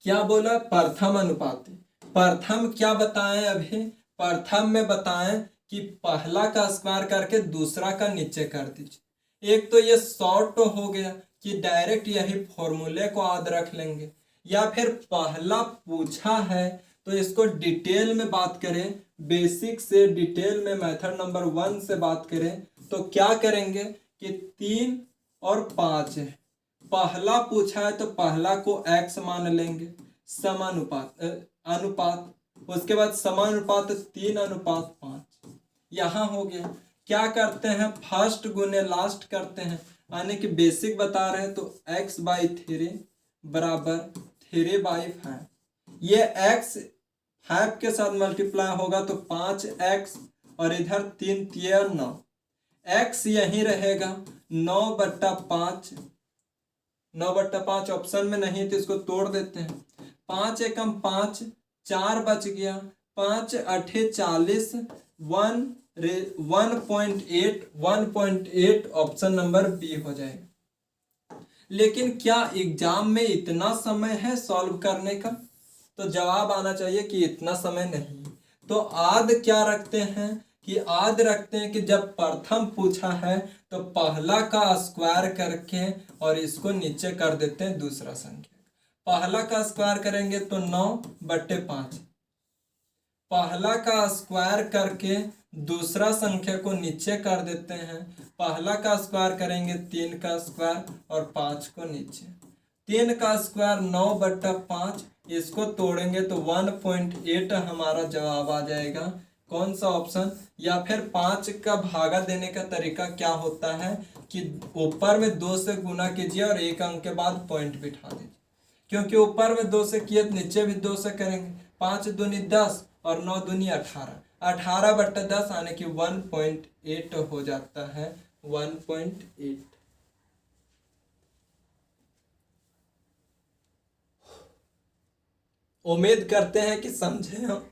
क्या बोला, प्रथम अनुपात। प्रथम क्या बताएं, अभी प्रथम में बताएं कि पहला का स्क्वायर करके दूसरा का नीचे कर दीजिए। एक तो ये शॉर्ट हो गया कि डायरेक्ट यही फॉर्मूले को याद रख लेंगे, या फिर पहला पूछा है तो इसको डिटेल में बात करें, बेसिक से डिटेल में मेथड नंबर 1 से बात करें तो क्या करेंगे कि 3 और 5 है। पहला पूछा है तो पहला को x मान लेंगे, समानुपात अनुपात, उसके बाद समानुपात 3:5। यहाँ हो गया। क्या करते हैं, फर्स्ट गुने लास्ट करते हैं, यानी कि बेसिक बता रहे हैं तो x/3 बराबर 3/5। ये x 5 के साथ मल्टीप्लाई होगा तो 5x और इधर 3 3 9, x यही रहेगा 9/5। 9/5 ऑप्शन में नहीं तो इसको तोड़ देते हैं। 5 एकम 5, 4 बच गया, 5 8 40, 1.8 ऑप्शन नंबर बी हो जाएगा। लेकिन क्या एग्जाम में इतना समय है सॉल्व करने का? तो जवाब आना चाहिए कि इतना समय नहीं। तो आद क्या रखते हैं कि आद रखते हैं कि जब प्रथम पूछा है तो पहला का स्क्वायर करके और इसको नीचे कर देते हैं दूसरा संख्या। पहला का स्क्वायर करेंगे तो 9/5, पहला का स्क्वायर करके दूसरा संख्या को नीचे कर देते हैं। पहला का स्क्वायर करेंगे 3 का स्क्वायर और 5 को नीचे। 3 का स्क्वायर 9/5, इसको तोड़ेंगे तो 1.8 हमारा जवाब आ जाएगा। कौन सा ऑप्शन? या फिर 5 का भागा देने का तरीका क्या होता है कि ऊपर में 2 से गुना कीजिए और एक अंक के बाद पॉइंट बिठा दीजिए, क्योंकि ऊपर में 2 से किए तो नीचे भी 2 से करेंगे। 5 दूनी 10 और 9 दूनी 18, 18/10 यानी कि 1.8 हो जाता है। 1.8। उम्मीद करते हैं कि समझे हम।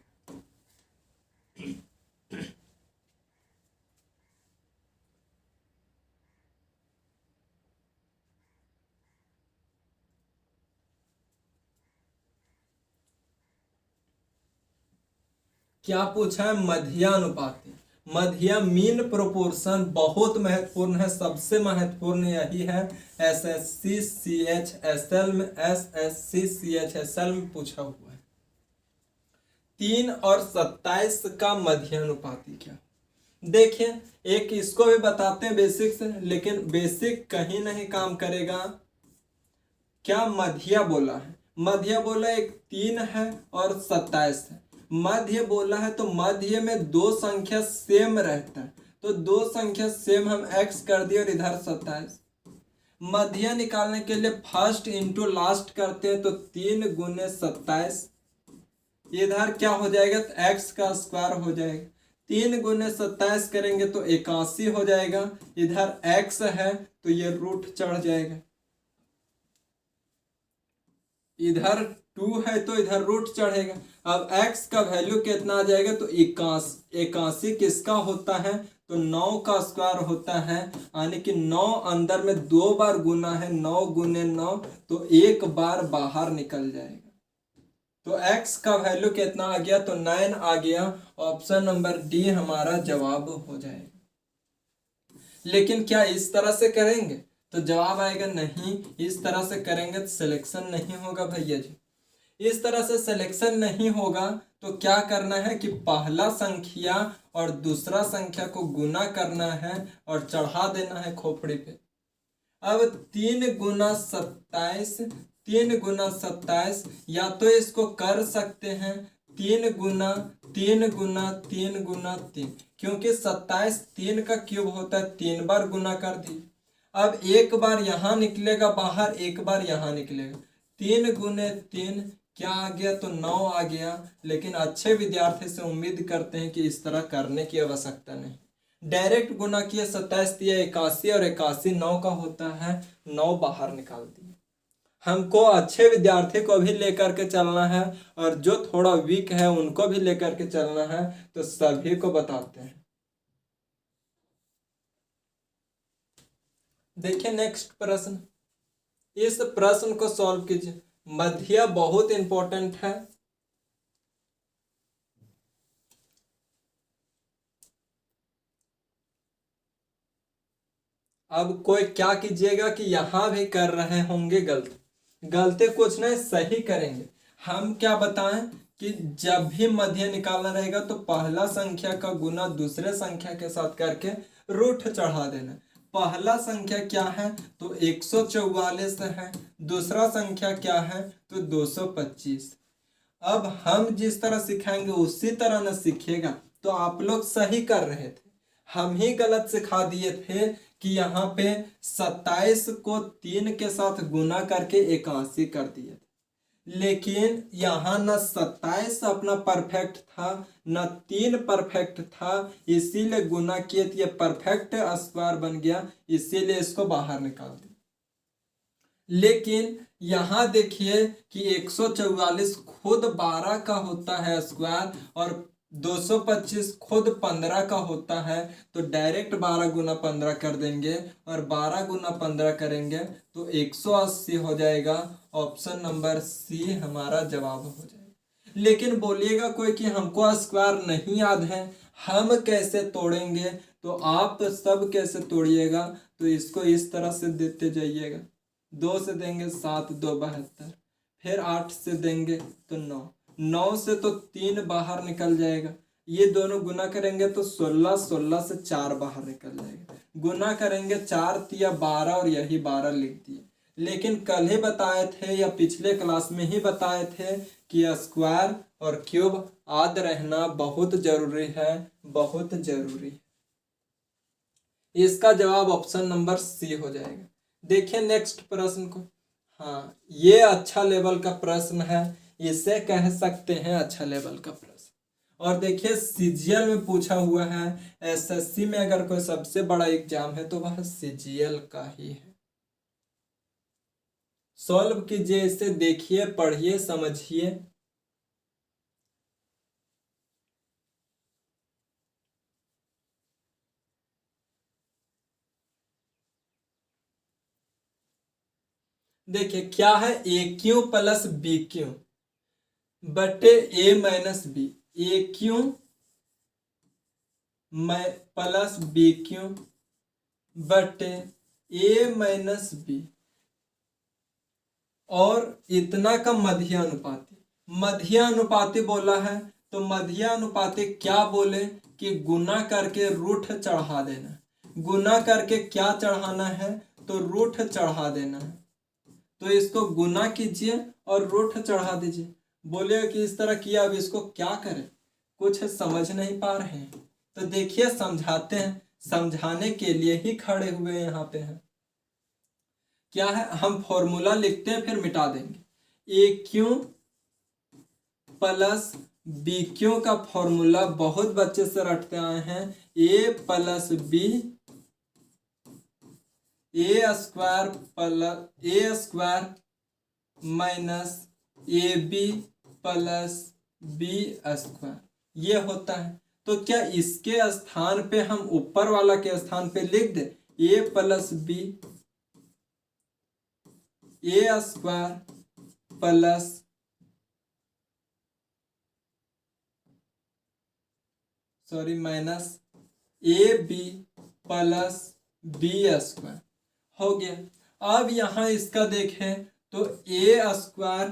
क्या पूछा है? मध्यानुपाती। मध्य मीन प्रोपोर्शन बहुत महत्वपूर्ण है, सबसे महत्वपूर्ण यही है। एसएससी सीएचएसएल में पूछा हुआ है। 3 और 27 का मध्यानुपाती क्या? देखिए एक इसको भी बताते हैं बेसिक से, लेकिन बेसिक कहीं नहीं काम करेगा। क्या मध्य बोला है? मध्य बोला एक 3 है और 27 है। मध्य बोला है तो मध्य में 2 संख्या सेम रहता है, तो 2 संख्या सेम हम x कर दिए और इधर 27। मध्य निकालने के लिए फर्स्ट इंटू लास्ट करते हैं तो 3 गुने 27, इधर क्या हो जाएगा तो x का स्क्वायर हो जाएगा। 3 गुने 27 करेंगे तो 81 हो जाएगा। इधर x है तो ये रूट चढ़ जाएगा। इधर 2 है तो इधर रूट चढ़ेगा। अब x का वैल्यू कितना आ जाएगा तो 81 किसका होता है तो 9 का स्क्वायर होता है, यानी कि 9 अंदर में 2 बार गुना है, 9 गुने 9 तो 1 बार बाहर निकल जाएगा। तो x का वैल्यू कितना आ गया तो 9 आ गया। ऑप्शन नंबर डी हमारा जवाब हो जाएगा। लेकिन क्या इस तरह से करेंगे तो जवाब आएगा नहीं। इस तरह से करेंगे तो सिलेक्शन नहीं होगा भैया जी। इस तरह से सिलेक्शन नहीं होगा तो क्या करना है कि पहला संख्या और दूसरा संख्या को गुना करना है और चढ़ा देना है खोपड़ी पे। अब 3 × 27, 3 × 27, या तो इसको कर सकते हैं 3 × 3 × 3 × 3, क्योंकि 27 3 का क्यूब होता है, 3 बार गुना कर दी। अब एक बार यहाँ निकलेगा बाहर, एक बार यहाँ निकलेगा, 3 × 3 क्या आ गया, तो 9 आ गया। लेकिन अच्छे विद्यार्थी से उम्मीद करते हैं कि इस तरह करने की आवश्यकता नहीं, डायरेक्ट गुना किया, 27 दिया 81 और 81 9 का होता है, 9 बाहर निकाल दिए। हमको अच्छे विद्यार्थी को भी लेकर के चलना है और जो थोड़ा वीक है उनको भी लेकर के चलना है, तो सभी को बताते हैं। देखिए नेक्स्ट प्रश्न, इस प्रश्न को सॉल्व कीजिए। मध्य बहुत इंपॉर्टेंट है। अब कोई क्या कीजिएगा कि यहां भी कर रहे होंगे गलती कुछ नहीं, सही करेंगे। हम क्या बताएं कि जब भी मध्य निकालना रहेगा तो पहला संख्या का गुना दूसरे संख्या के साथ करके रूट चढ़ा देना। पहला संख्या क्या है, तो 144 है, दूसरा संख्या क्या है, तो 225। अब हम जिस तरह सिखाएंगे उसी तरह न सीखिएगा। तो आप लोग सही कर रहे थे, हम ही गलत सिखा दिए थे कि यहाँ पे 27 को 3 के साथ गुना करके 81 कर दिए थे। लेकिन यहाँ न 27 अपना परफेक्ट था न 3 परफेक्ट था, इसीलिए गुना किए थे, ये परफेक्ट स्क्वायर बन गया, इसीलिए इसको बाहर निकाल दिया। लेकिन यहाँ देखिए कि 144 खुद 12 का होता है स्क्वायर और 225 खुद 15 का होता है, तो डायरेक्ट 12 × 15 कर देंगे और 12 × 15 करेंगे तो 180 हो जाएगा। ऑप्शन नंबर सी हमारा जवाब हो जाएगा। लेकिन बोलिएगा कोई कि हमको स्क्वायर नहीं याद है, हम कैसे तोड़ेंगे, तो आप सब कैसे तोड़िएगा, तो इसको इस तरह से देते जाइएगा। 2 से देंगे 7 2 72, फिर 8 से देंगे तो 9, 9 से तो 3 बाहर निकल जाएगा, ये दोनों गुना करेंगे तो 16, 16 से 4 बाहर निकल जाएगा, गुना करेंगे 4 तिया 12 और यही 12 लिख दिए। लेकिन कल ही बताए थे या पिछले क्लास में ही बताए थे कि स्क्वायर और क्यूब याद रहना बहुत जरूरी है, बहुत जरूरी है। इसका जवाब ऑप्शन नंबर सी हो जाएगा। देखिए नेक्स्ट प्रश्न को, हाँ ये अच्छा लेवल का प्रश्न है, इसे कह सकते हैं अच्छा लेवल का प्रश्न। और देखिए सीजीएल में पूछा हुआ है, एसएससी में अगर कोई सबसे बड़ा एग्जाम है तो वह सीजीएल का ही है। सॉल्व कीजिए इसे, देखिए पढ़िए समझिए। देखिए क्या है, ए क्यू प्लस बी क्यू बटे ए माइनस बी, ए क्यू प्लस बी क्यू बटे ए माइनस बी, और इतना का मध्य अनुपाती। मध्य अनुपाती बोला है तो मध्य अनुपाती क्या बोले कि गुना करके रूट चढ़ा देना। गुना करके क्या चढ़ाना है, तो रूट चढ़ा देना है। तो इसको गुना कीजिए और रूट चढ़ा दीजिए। बोले कि इस तरह किया, अब इसको क्या करें, कुछ समझ नहीं पा रहे हैं, तो देखिए समझाते हैं, समझाने के लिए ही खड़े हुए यहाँ पे हैं। क्या है, हम फॉर्मूला लिखते हैं फिर मिटा देंगे। A cube plus b cube का फॉर्मूला बहुत बच्चे से रटते आए हैं, a plus b, a square minus a b plus b square, ये होता है। तो क्या इसके स्थान पे हम ऊपर वाला के स्थान पे लिख दे a plus b, a square plus minus a b plus b square हो गया। अब यहां इसका देखें तो a square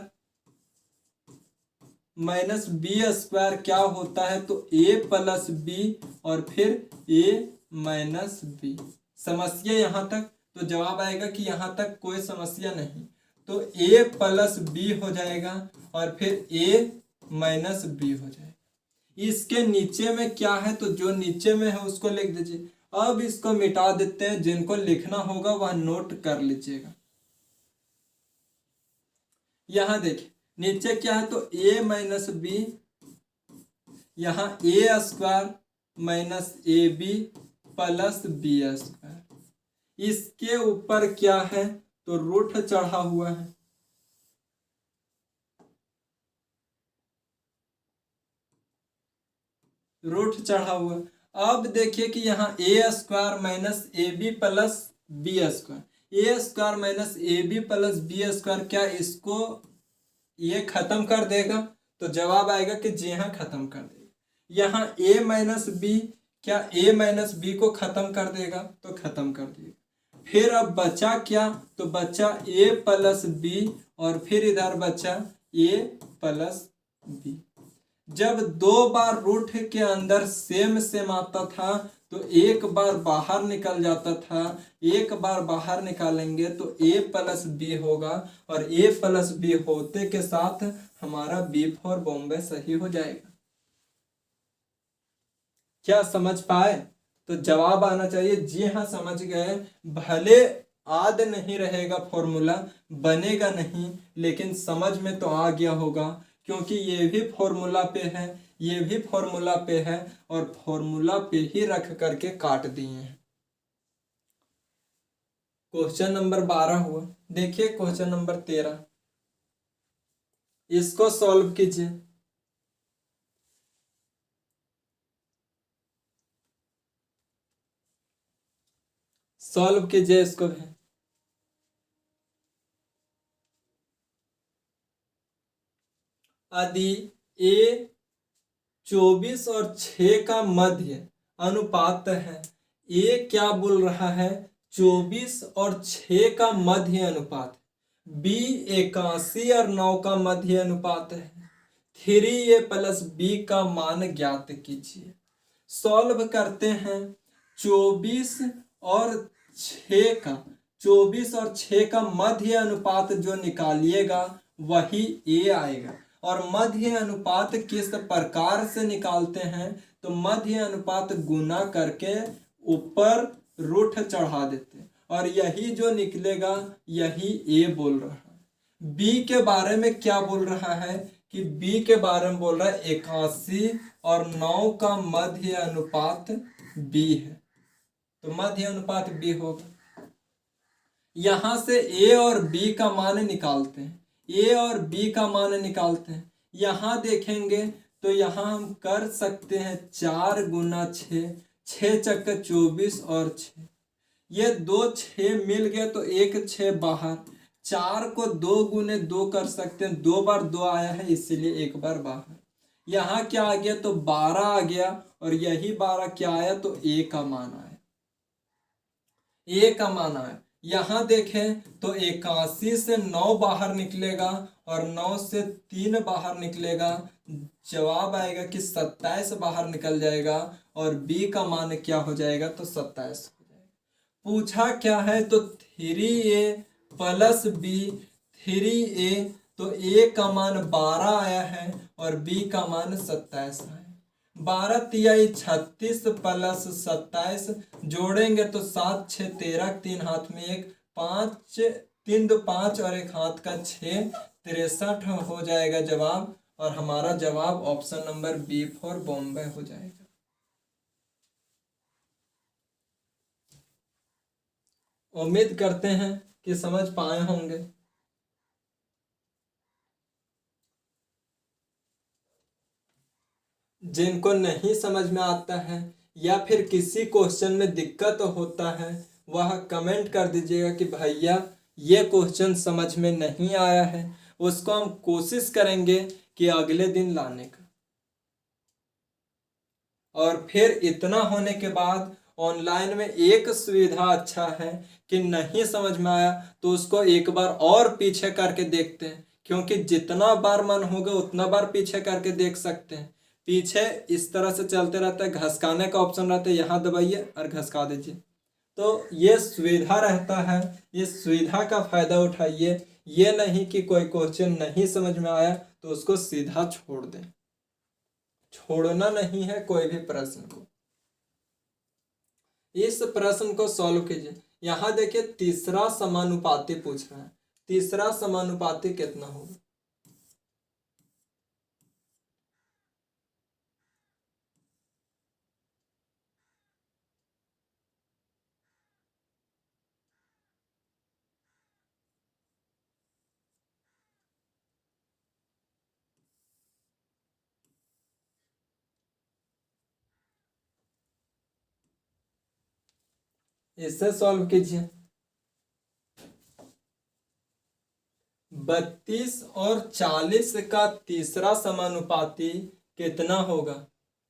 minus b square क्या होता है, तो ए प्लस बी और फिर ए माइनस बी। समस्या यहाँ तक? तो जवाब आएगा कि यहाँ तक कोई समस्या नहीं, तो ए प्लस बी हो जाएगा और फिर ए माइनस बी हो जाएगा। इसके नीचे में क्या है, तो जो नीचे में है उसको लिख दीजिए। अब इसको मिटा देते हैं, जिनको लिखना होगा वह नोट कर लीजिएगा। यहां देखिए नीचे क्या है, तो ए माइनस बी, यहां a square minus a b plus b square. इसके ऊपर क्या है, तो रूट चढ़ा हुआ है। रूट चढ़ा हुआ। अब देखिए कि यहाँ a square minus a b plus b square, a square minus a b plus b square, क्या इसको ये खत्म कर देगा? तो जवाब आएगा कि जी हाँ खत्म कर देगा। यहाँ ए माइनस बी, क्या ए माइनस बी को खत्म कर देगा? तो खत्म कर देगा। फिर अब बचा क्या, तो बचा ए प्लस बी और फिर इधर बचा ए प्लस बी। जब दो बार रूट के अंदर सेम सेम आता था तो एक बार बाहर निकल जाता था, एक बार बाहर निकालेंगे तो ए प्लस बी होगा और ए प्लस बी होते के साथ हमारा बी फॉर बॉम्बे सही हो जाएगा। क्या समझ पाए? तो जवाब आना चाहिए जी हाँ समझ गए। भले याद नहीं रहेगा फॉर्मूला, बनेगा नहीं, लेकिन समझ में तो आ गया होगा, क्योंकि ये भी फॉर्मूला पे है, ये भी फॉर्मूला पे है और फॉर्मूला पे ही रख करके काट दिए हैं। क्वेश्चन नंबर 12 हुआ। देखिए क्वेश्चन नंबर 13, इसको सॉल्व कीजिए। सॉल्व कीजिए इसको भी। यदि ए 24 और 6 का मध्य अनुपात है, ए क्या बोल रहा है, 24 और 6 का मध्य अनुपात, बी 81 और 9 का मध्य अनुपात है, 3a प्लस बी का मान ज्ञात कीजिए। सॉल्व करते हैं। 24 और 6 का, 24 और 6 का मध्य अनुपात जो निकालिएगा वही ए आएगा। और मध्य अनुपात किस प्रकार से निकालते हैं, तो मध्य अनुपात गुना करके ऊपर रूट चढ़ा देते हैं और यही जो निकलेगा यही ए बोल रहा है। बी के बारे में क्या बोल रहा है, कि बी के बारे में बोल रहा है 81 और 9 का मध्य अनुपात बी है, तो मध्य अनुपात बी होगा। यहां से ए और बी का मान निकालते हैं, ए और बी का मान निकालते हैं। यहां देखेंगे तो यहां हम कर सकते हैं 4 गुना 6, 6 चक्का 24 और 6, ये 2 6 मिल गए तो एक 6 बाहर, 4 को 2 गुने 2 कर सकते हैं, 2 बार 2 आया है इसीलिए एक बार बाहर। यहाँ क्या आ गया, तो 12 आ गया और यही 12 क्या आया, तो ए का मान आया, ए का मान आया। यहाँ देखें तो 81 से 9 बाहर निकलेगा और 9 से 3 बाहर निकलेगा, जवाब आएगा कि 27 बाहर निकल जाएगा और बी का मान क्या हो जाएगा, तो 27 हो जाएगा। पूछा क्या है, तो 3a प्लस बी, 3a, तो a का मान 12 आया है और b का मान 27 आया। 12 तियाई 36 प्लस 27 जोड़ेंगे तो 7 6 13, 3 हाथ में 1, 5 3 2 5 और एक हाथ का 6, 63 हो जाएगा जवाब। और हमारा जवाब option number B for Bombay हो जाएगा। उम्मीद करते हैं कि समझ पाए होंगे। जिनको नहीं समझ में आता है या फिर किसी क्वेश्चन में दिक्कत होता है वह कमेंट कर दीजिएगा कि भैया ये क्वेश्चन समझ में नहीं आया है, उसको हम कोशिश करेंगे कि अगले दिन लाने का। और फिर इतना होने के बाद ऑनलाइन में एक सुविधा अच्छा है कि नहीं समझ में आया तो उसको एक बार और पीछे करके देखते हैं क्योंकि जितना बार मन होगा उतना बार पीछे करके देख सकते हैं। पीछे इस तरह से चलते रहता है, घसकाने का ऑप्शन रहता है, यहाँ दबाइए और घसका दीजिए। तो ये सुविधा रहता है, ये सुविधा का फायदा उठाइए। ये नहीं कि कोई क्वेश्चन नहीं समझ में आया तो उसको सीधा छोड़ दें, छोड़ना नहीं है कोई भी प्रश्न को। इस प्रश्न को सॉल्व कीजिए। यहाँ देखिए तीसरा समानुपाती पूछ रहा है, तीसरा समानुपाती कितना होगा? इसे सॉल्व कीजिए। 32 और 40 का तीसरा समानुपाती कितना होगा?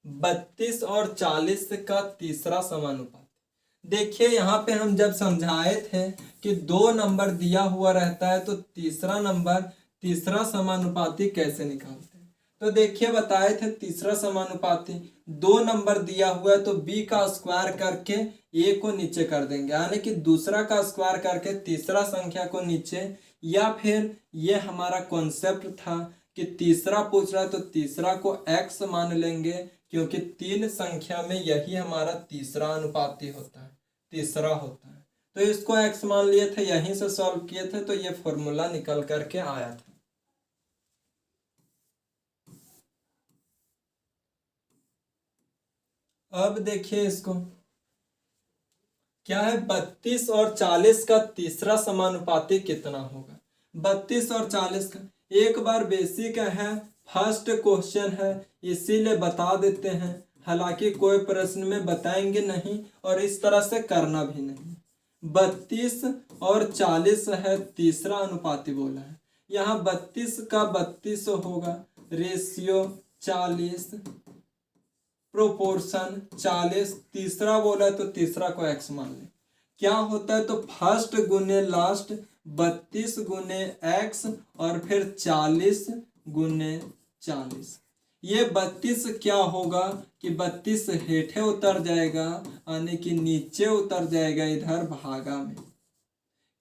32 और 40 का तीसरा समानुपाती। देखिए यहाँ पे हम जब समझाए थे कि 2 नंबर दिया हुआ रहता है तो तीसरा नंबर, तीसरा समानुपाती कैसे निकालते हैं। तो देखिए बताए थे तीसरा समानुपाती 2 नंबर दिया हुआ है तो b का स्क्वायर करके a को नीचे कर देंगे, यानी कि दूसरा का स्क्वायर करके तीसरा संख्या को नीचे। या फिर ये हमारा कॉन्सेप्ट था कि तीसरा पूछ रहा है तो तीसरा को x मान लेंगे, क्योंकि 3 संख्या में यही हमारा तीसरा अनुपाती होता है, तीसरा होता है। तो इसको x मान लिए थे, यहीं से सॉल्व किए थे, तो ये फॉर्मूला निकल करके आया था। अब देखिए इसको क्या है, 32 और 40 का तीसरा समानुपाती कितना होगा? 32 और 40 का एक बार बेसिक है, फर्स्ट क्वेश्चन है, इसीलिए बता देते हैं। हालांकि कोई प्रश्न में बताएंगे नहीं और इस तरह से करना भी नहीं। 32 और 40 है, तीसरा अनुपाती बोला है। यहाँ 32 का 32 होगा, रेशियो 40, प्रोपोर्शन 40, तीसरा बोला है तो तीसरा को x मान ले। क्या होता है तो फर्स्ट गुने लास्ट, 32 गुने x और फिर 40 गुने 40। ये 32 क्या होगा कि 32 हेठे उतर जाएगा, यानी कि नीचे उतर जाएगा इधर भागा में।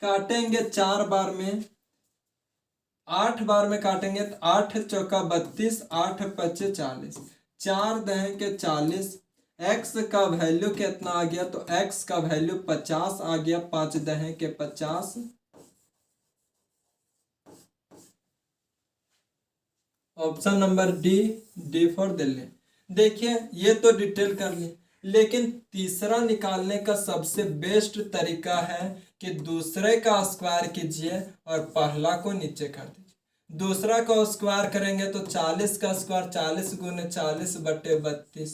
काटेंगे 4 बार में, 8 बार में काटेंगे तो 8 चौका 32, 8 पचे 40, 4 दहें के 40। x का वैल्यू कितना आ गया तो x का वैल्यू 50 आ गया, 5 दहें के 50। Option number D for Delhi. देखिए ये तो डिटेल कर लिए, लेकिन तीसरा निकालने का सबसे बेस्ट तरीका है कि दूसरे का स्क्वायर कीजिए और पहला को नीचे कर दीजिए। दूसरा का स्क्वायर करेंगे तो 40 का स्क्वायर 40 गुने 40 बटे 32।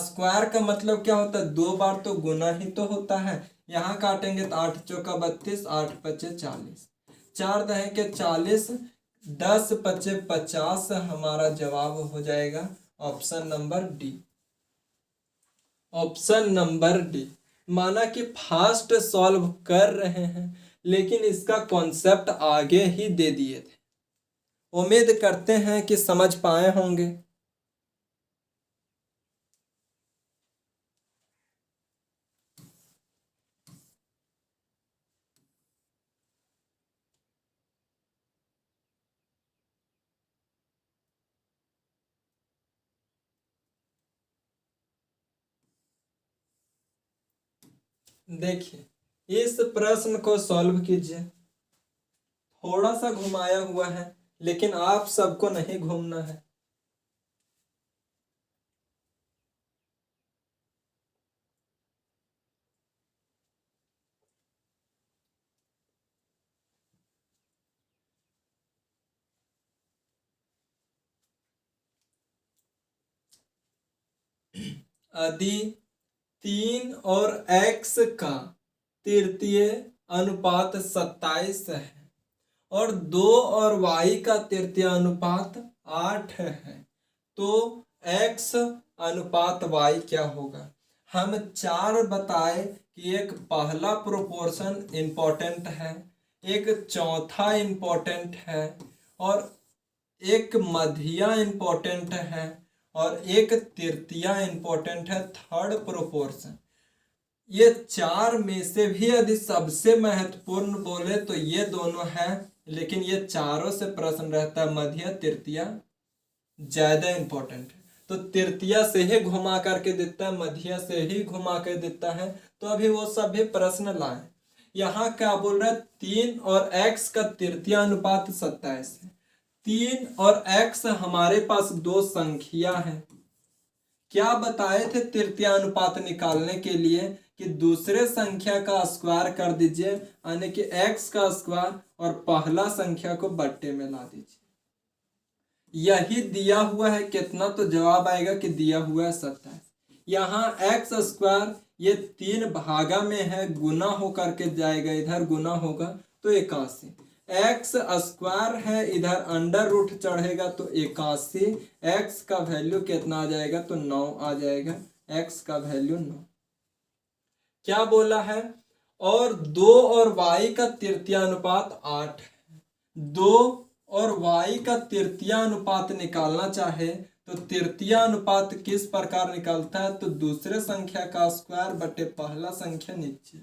स्क्वायर का मतलब क्या होता है, 2 बार तो गुना ही तो होता है। यहाँ काटेंगे तो 8 चौका 32, 8 पचे 40, 4 दहे के 40, 10 पचे 50। हमारा जवाब हो जाएगा option number D. Option number D. माना कि फास्ट सॉल्व कर रहे हैं, लेकिन इसका कॉन्सेप्ट आगे ही दे दिए थे। उम्मीद करते हैं कि समझ पाए होंगे। देखिए इस प्रश्न को सॉल्व कीजिए। थोड़ा सा घुमाया हुआ है, लेकिन आप सबको नहीं घूमना है। यदि 3 और x का तृतीय अनुपात 27 है और 2 और y का तृतीय अनुपात 8 है, तो x अनुपात y क्या होगा? हम 4 बताए कि एक पहला प्रोपोर्शन इंपॉर्टेंट है, एक चौथा इंपॉर्टेंट है और एक मधिया इंपॉर्टेंट है और एक तृतीया इंपॉर्टेंट है, थर्ड प्रोपोर्शन। ये चार में से भी यदि सबसे महत्वपूर्ण बोले तो ये दोनों हैं, लेकिन ये चारों से प्रश्न रहता है, मध्य तृतीया ज्यादा इंपॉर्टेंट है। तो तृतीया से ही घुमा करके देता है, मध्य से ही घुमा कर देता है। तो अभी वो सब भी प्रश्न लाए। यहाँ क्या बोल रहा है, 3 और x का तृतीय अनुपात 27 है। 3 और x हमारे पास दो संख्या है। क्या बताए थे तृतीय अनुपात निकालने के लिए कि दूसरे संख्या का स्क्वायर कर दीजिए, यानी कि x का स्क्वायर और पहला संख्या को बट्टे में ला दीजिए। यही दिया हुआ है कितना, तो जवाब आएगा कि दिया हुआ है 27। यहाँ एक्स स्क्वायर ये 3 भागा में है, गुना होकर के जाएगा, इधर गुना होगा तो 81। एक्स स्क्वायर है, इधर अंडर रूट चढ़ेगा तो 81। एक्स का वैल्यू कितना आ जाएगा, तो 9 आ जाएगा। एक्स का वैल्यू 9। क्या बोला है, और 2 और y का तृतीय अनुपात 8 है। 2 और y का तृतीय अनुपात निकालना चाहे तो तृतीय अनुपात किस प्रकार निकालता है, तो दूसरे संख्या का स्क्वायर बटे पहला संख्या नीचे।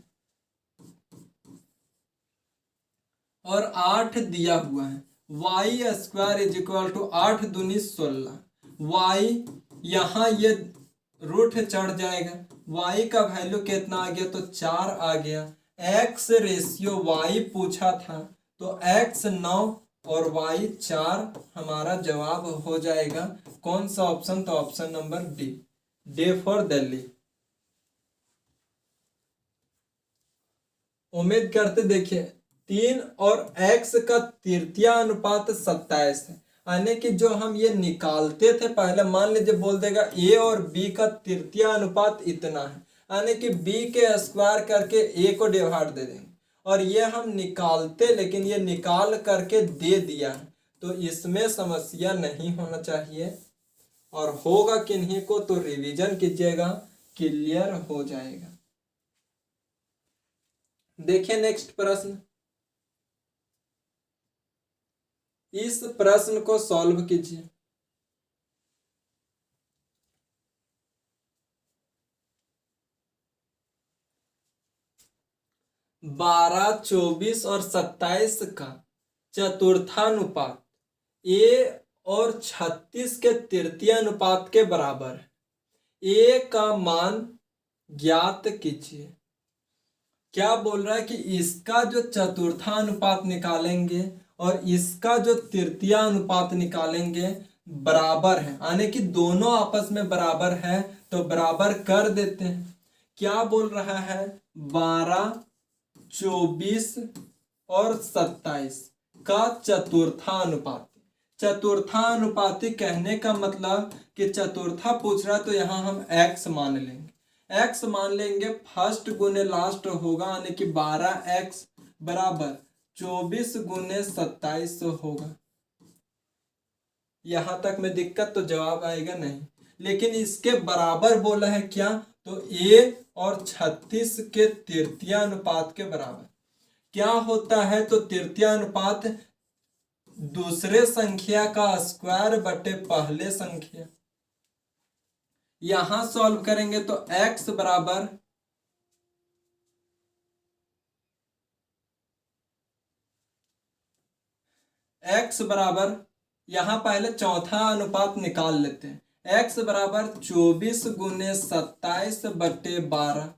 और 8 दिया हुआ है, y square is equal to 8 दूनी 16। y यहाँ ये रूट चढ़ जाएगा, y का वैल्यू कितना आ गया, तो 4 आ गया। x रेशियो y पूछा था तो x 9 और y 4 हमारा जवाब हो जाएगा। कौन सा ऑप्शन, तो option number D, day for Delhi. उम्मीद करते, देखिए 3 और x का तृतीय अनुपात 27 है, यानी कि जो हम ये निकालते थे पहले, मान लीजिए बोल देगा a और b का तृतीय अनुपात इतना है, यानी कि b के स्क्वायर करके a को डिवाइड दे देंगे। और ये हम निकालते, लेकिन ये निकाल करके दे दिया है, तो इसमें समस्या नहीं होना चाहिए। और होगा किन्हीं को तो रिवीजन कीजिएगा, क्लियर हो जाएगा। देखिए नेक्स्ट प्रश्न, इस प्रश्न को सॉल्व कीजिए। बारह, 24 और 27 का चतुर्थानुपात a और 36 के तृतीय अनुपात के बराबर है। a का मान ज्ञात कीजिए। क्या बोल रहा है कि इसका जो चतुर्थानुपात निकालेंगे और इसका जो तृतीय अनुपात निकालेंगे बराबर है, यानी कि दोनों आपस में बराबर है, तो बराबर कर देते हैं। क्या बोल रहा है, 12, 24 और 27 का चतुर्थानुपाती। चतुर्थानुपाती कहने का मतलब कि चतुर्था पूछ रहा है तो यहाँ हम x मान लेंगे। x मान लेंगे, फर्स्ट गुने लास्ट होगा, यानी कि 12x बराबर 24 गुने 27 होगा। यहां तक में दिक्कत, तो जवाब आएगा नहीं। लेकिन इसके बराबर बोला है क्या, तो a और 36 के तृतीय अनुपात के बराबर। क्या होता है, तो तृतीय अनुपात दूसरे संख्या का स्क्वायर बटे पहले संख्या। यहां सॉल्व करेंगे तो x बराबर यहां पहले चौथा अनुपात निकाल लेते हैं। x बराबर 24 गुने 27 बटे 12।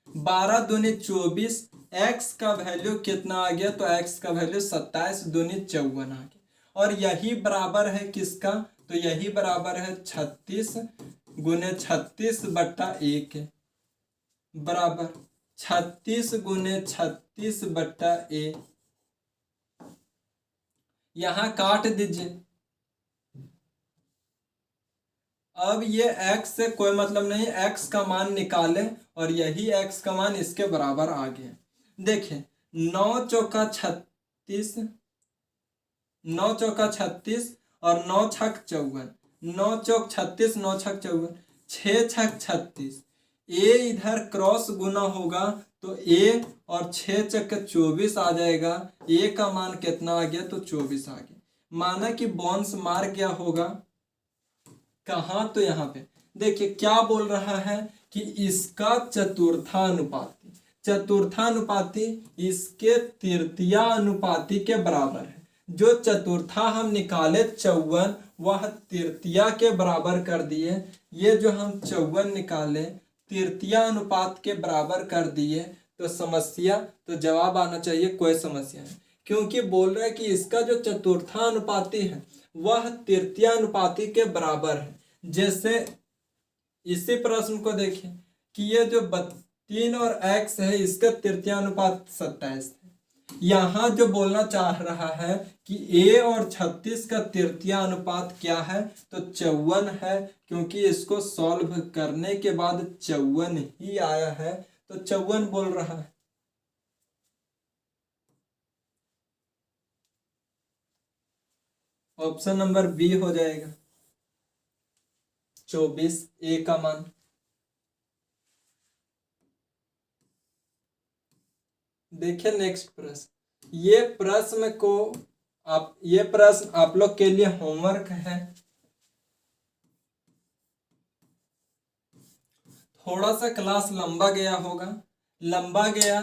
12 दूनी 24, x का वैल्यू कितना आ गया, तो x का वैल्यू 27 दूनी 54 आ गया। और यही बराबर है किसका, तो यही बराबर है 36 गुने 36 बट्टा 1 बराबर 36 गुने 36 बट्टा 1। यहां काट दीजिए। अब ये x से कोई मतलब नहीं, x का मान निकाले और यही x का मान इसके बराबर आ गया। देखें 9 चौका 36, 9 चौका 36 और 9 छक 54, 9 चौक 36, 9 छक 54, 6 छक 36। a इधर क्रॉस गुना होगा तो a और 6 चक 24 आ जाएगा। a का मान कितना आ गया, तो 24 आ गया। माना कि बोन्स मार गया होगा कहाँ, तो यहाँ पे देखिए क्या बोल रहा है कि इसका चतुर्थानुपाती, चतुर्थानुपाती इसके तृतीयानुपाती के बराबर है। जो चतुर्था हम निकाले 54 वह तृतीया के बराबर कर दिए। ये जो हम 54 निकाले तृतीयानुपात के बराबर कर दिए तो समस्या, तो जवाब आना चाहिए कोई समस्या नहीं, क्योंकि बोल रहा है कि इसका जो चतुर्थानुपाती है वह तृतीयानुपाती के बराबर है। जैसे इसी प्रश्न को देखें कि ये जो 3 और x है इसका तृतीयानुपात 27 है। यहाँ जो बोलना चाह रहा है कि a और 36 का तृतीयानुपात क्या है, तो 54 है, क्योंकि इसको सॉल्व करने के बाद 54 ही आया है, तो 54 बोल रहा है। ऑप्शन नंबर बी हो जाएगा 24 ए का मान। देखिए नेक्स्ट प्रश्न, ये प्रश्न आप लोग के लिए होमवर्क है। थोड़ा सा क्लास लंबा गया होगा, लंबा गया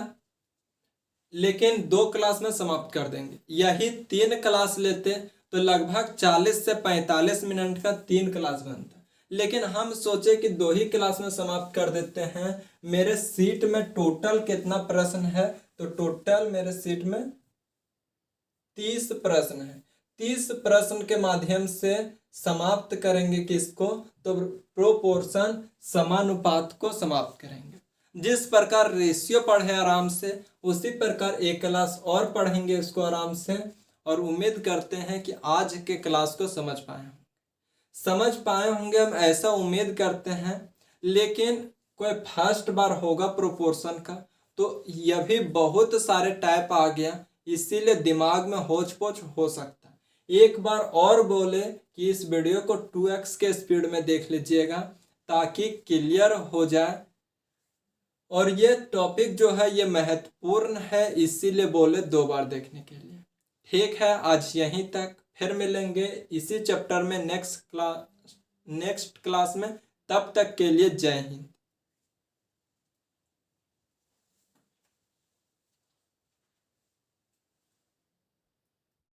लेकिन 2 क्लास में समाप्त कर देंगे। यही 3 क्लास लेते तो लगभग 40 से 45 मिनट का 3 क्लास बनता, लेकिन हम सोचे कि 2 ही क्लास में समाप्त कर देते हैं। मेरे सीट में टोटल कितना प्रश्न है, तो टोटल मेरे सीट में 30 प्रश्न है। 30 प्रश्न के माध्यम से समाप्त करेंगे किसको, तो प्रोपोर्शन समानुपात को समाप्त करेंगे। जिस प्रकार रेशियो पढ़े आराम से, उसी प्रकार एक क्लास और पढ़ेंगे इसको आराम से, और उम्मीद करते हैं कि आज के क्लास को समझ पाए होंगे हम ऐसा उम्मीद करते हैं। लेकिन कोई फर्स्ट बार होगा प्रोपोर्शन का, तो यह भी बहुत सारे टाइप आ गया, इसीलिए दिमाग में होच पोच हो सकता है। एक बार और बोले कि इस वीडियो को 2x के स्पीड में देख लीजिएगा ताकि क्लियर हो जाए। और ये टॉपिक जो है ये महत्वपूर्ण है, इसीलिए बोले 2 बार देखने के लिए। ठीक है, आज यहीं तक, फिर मिलेंगे इसी चैप्टर में नेक्स्ट क्लास में। तब तक के लिए जय हिंद।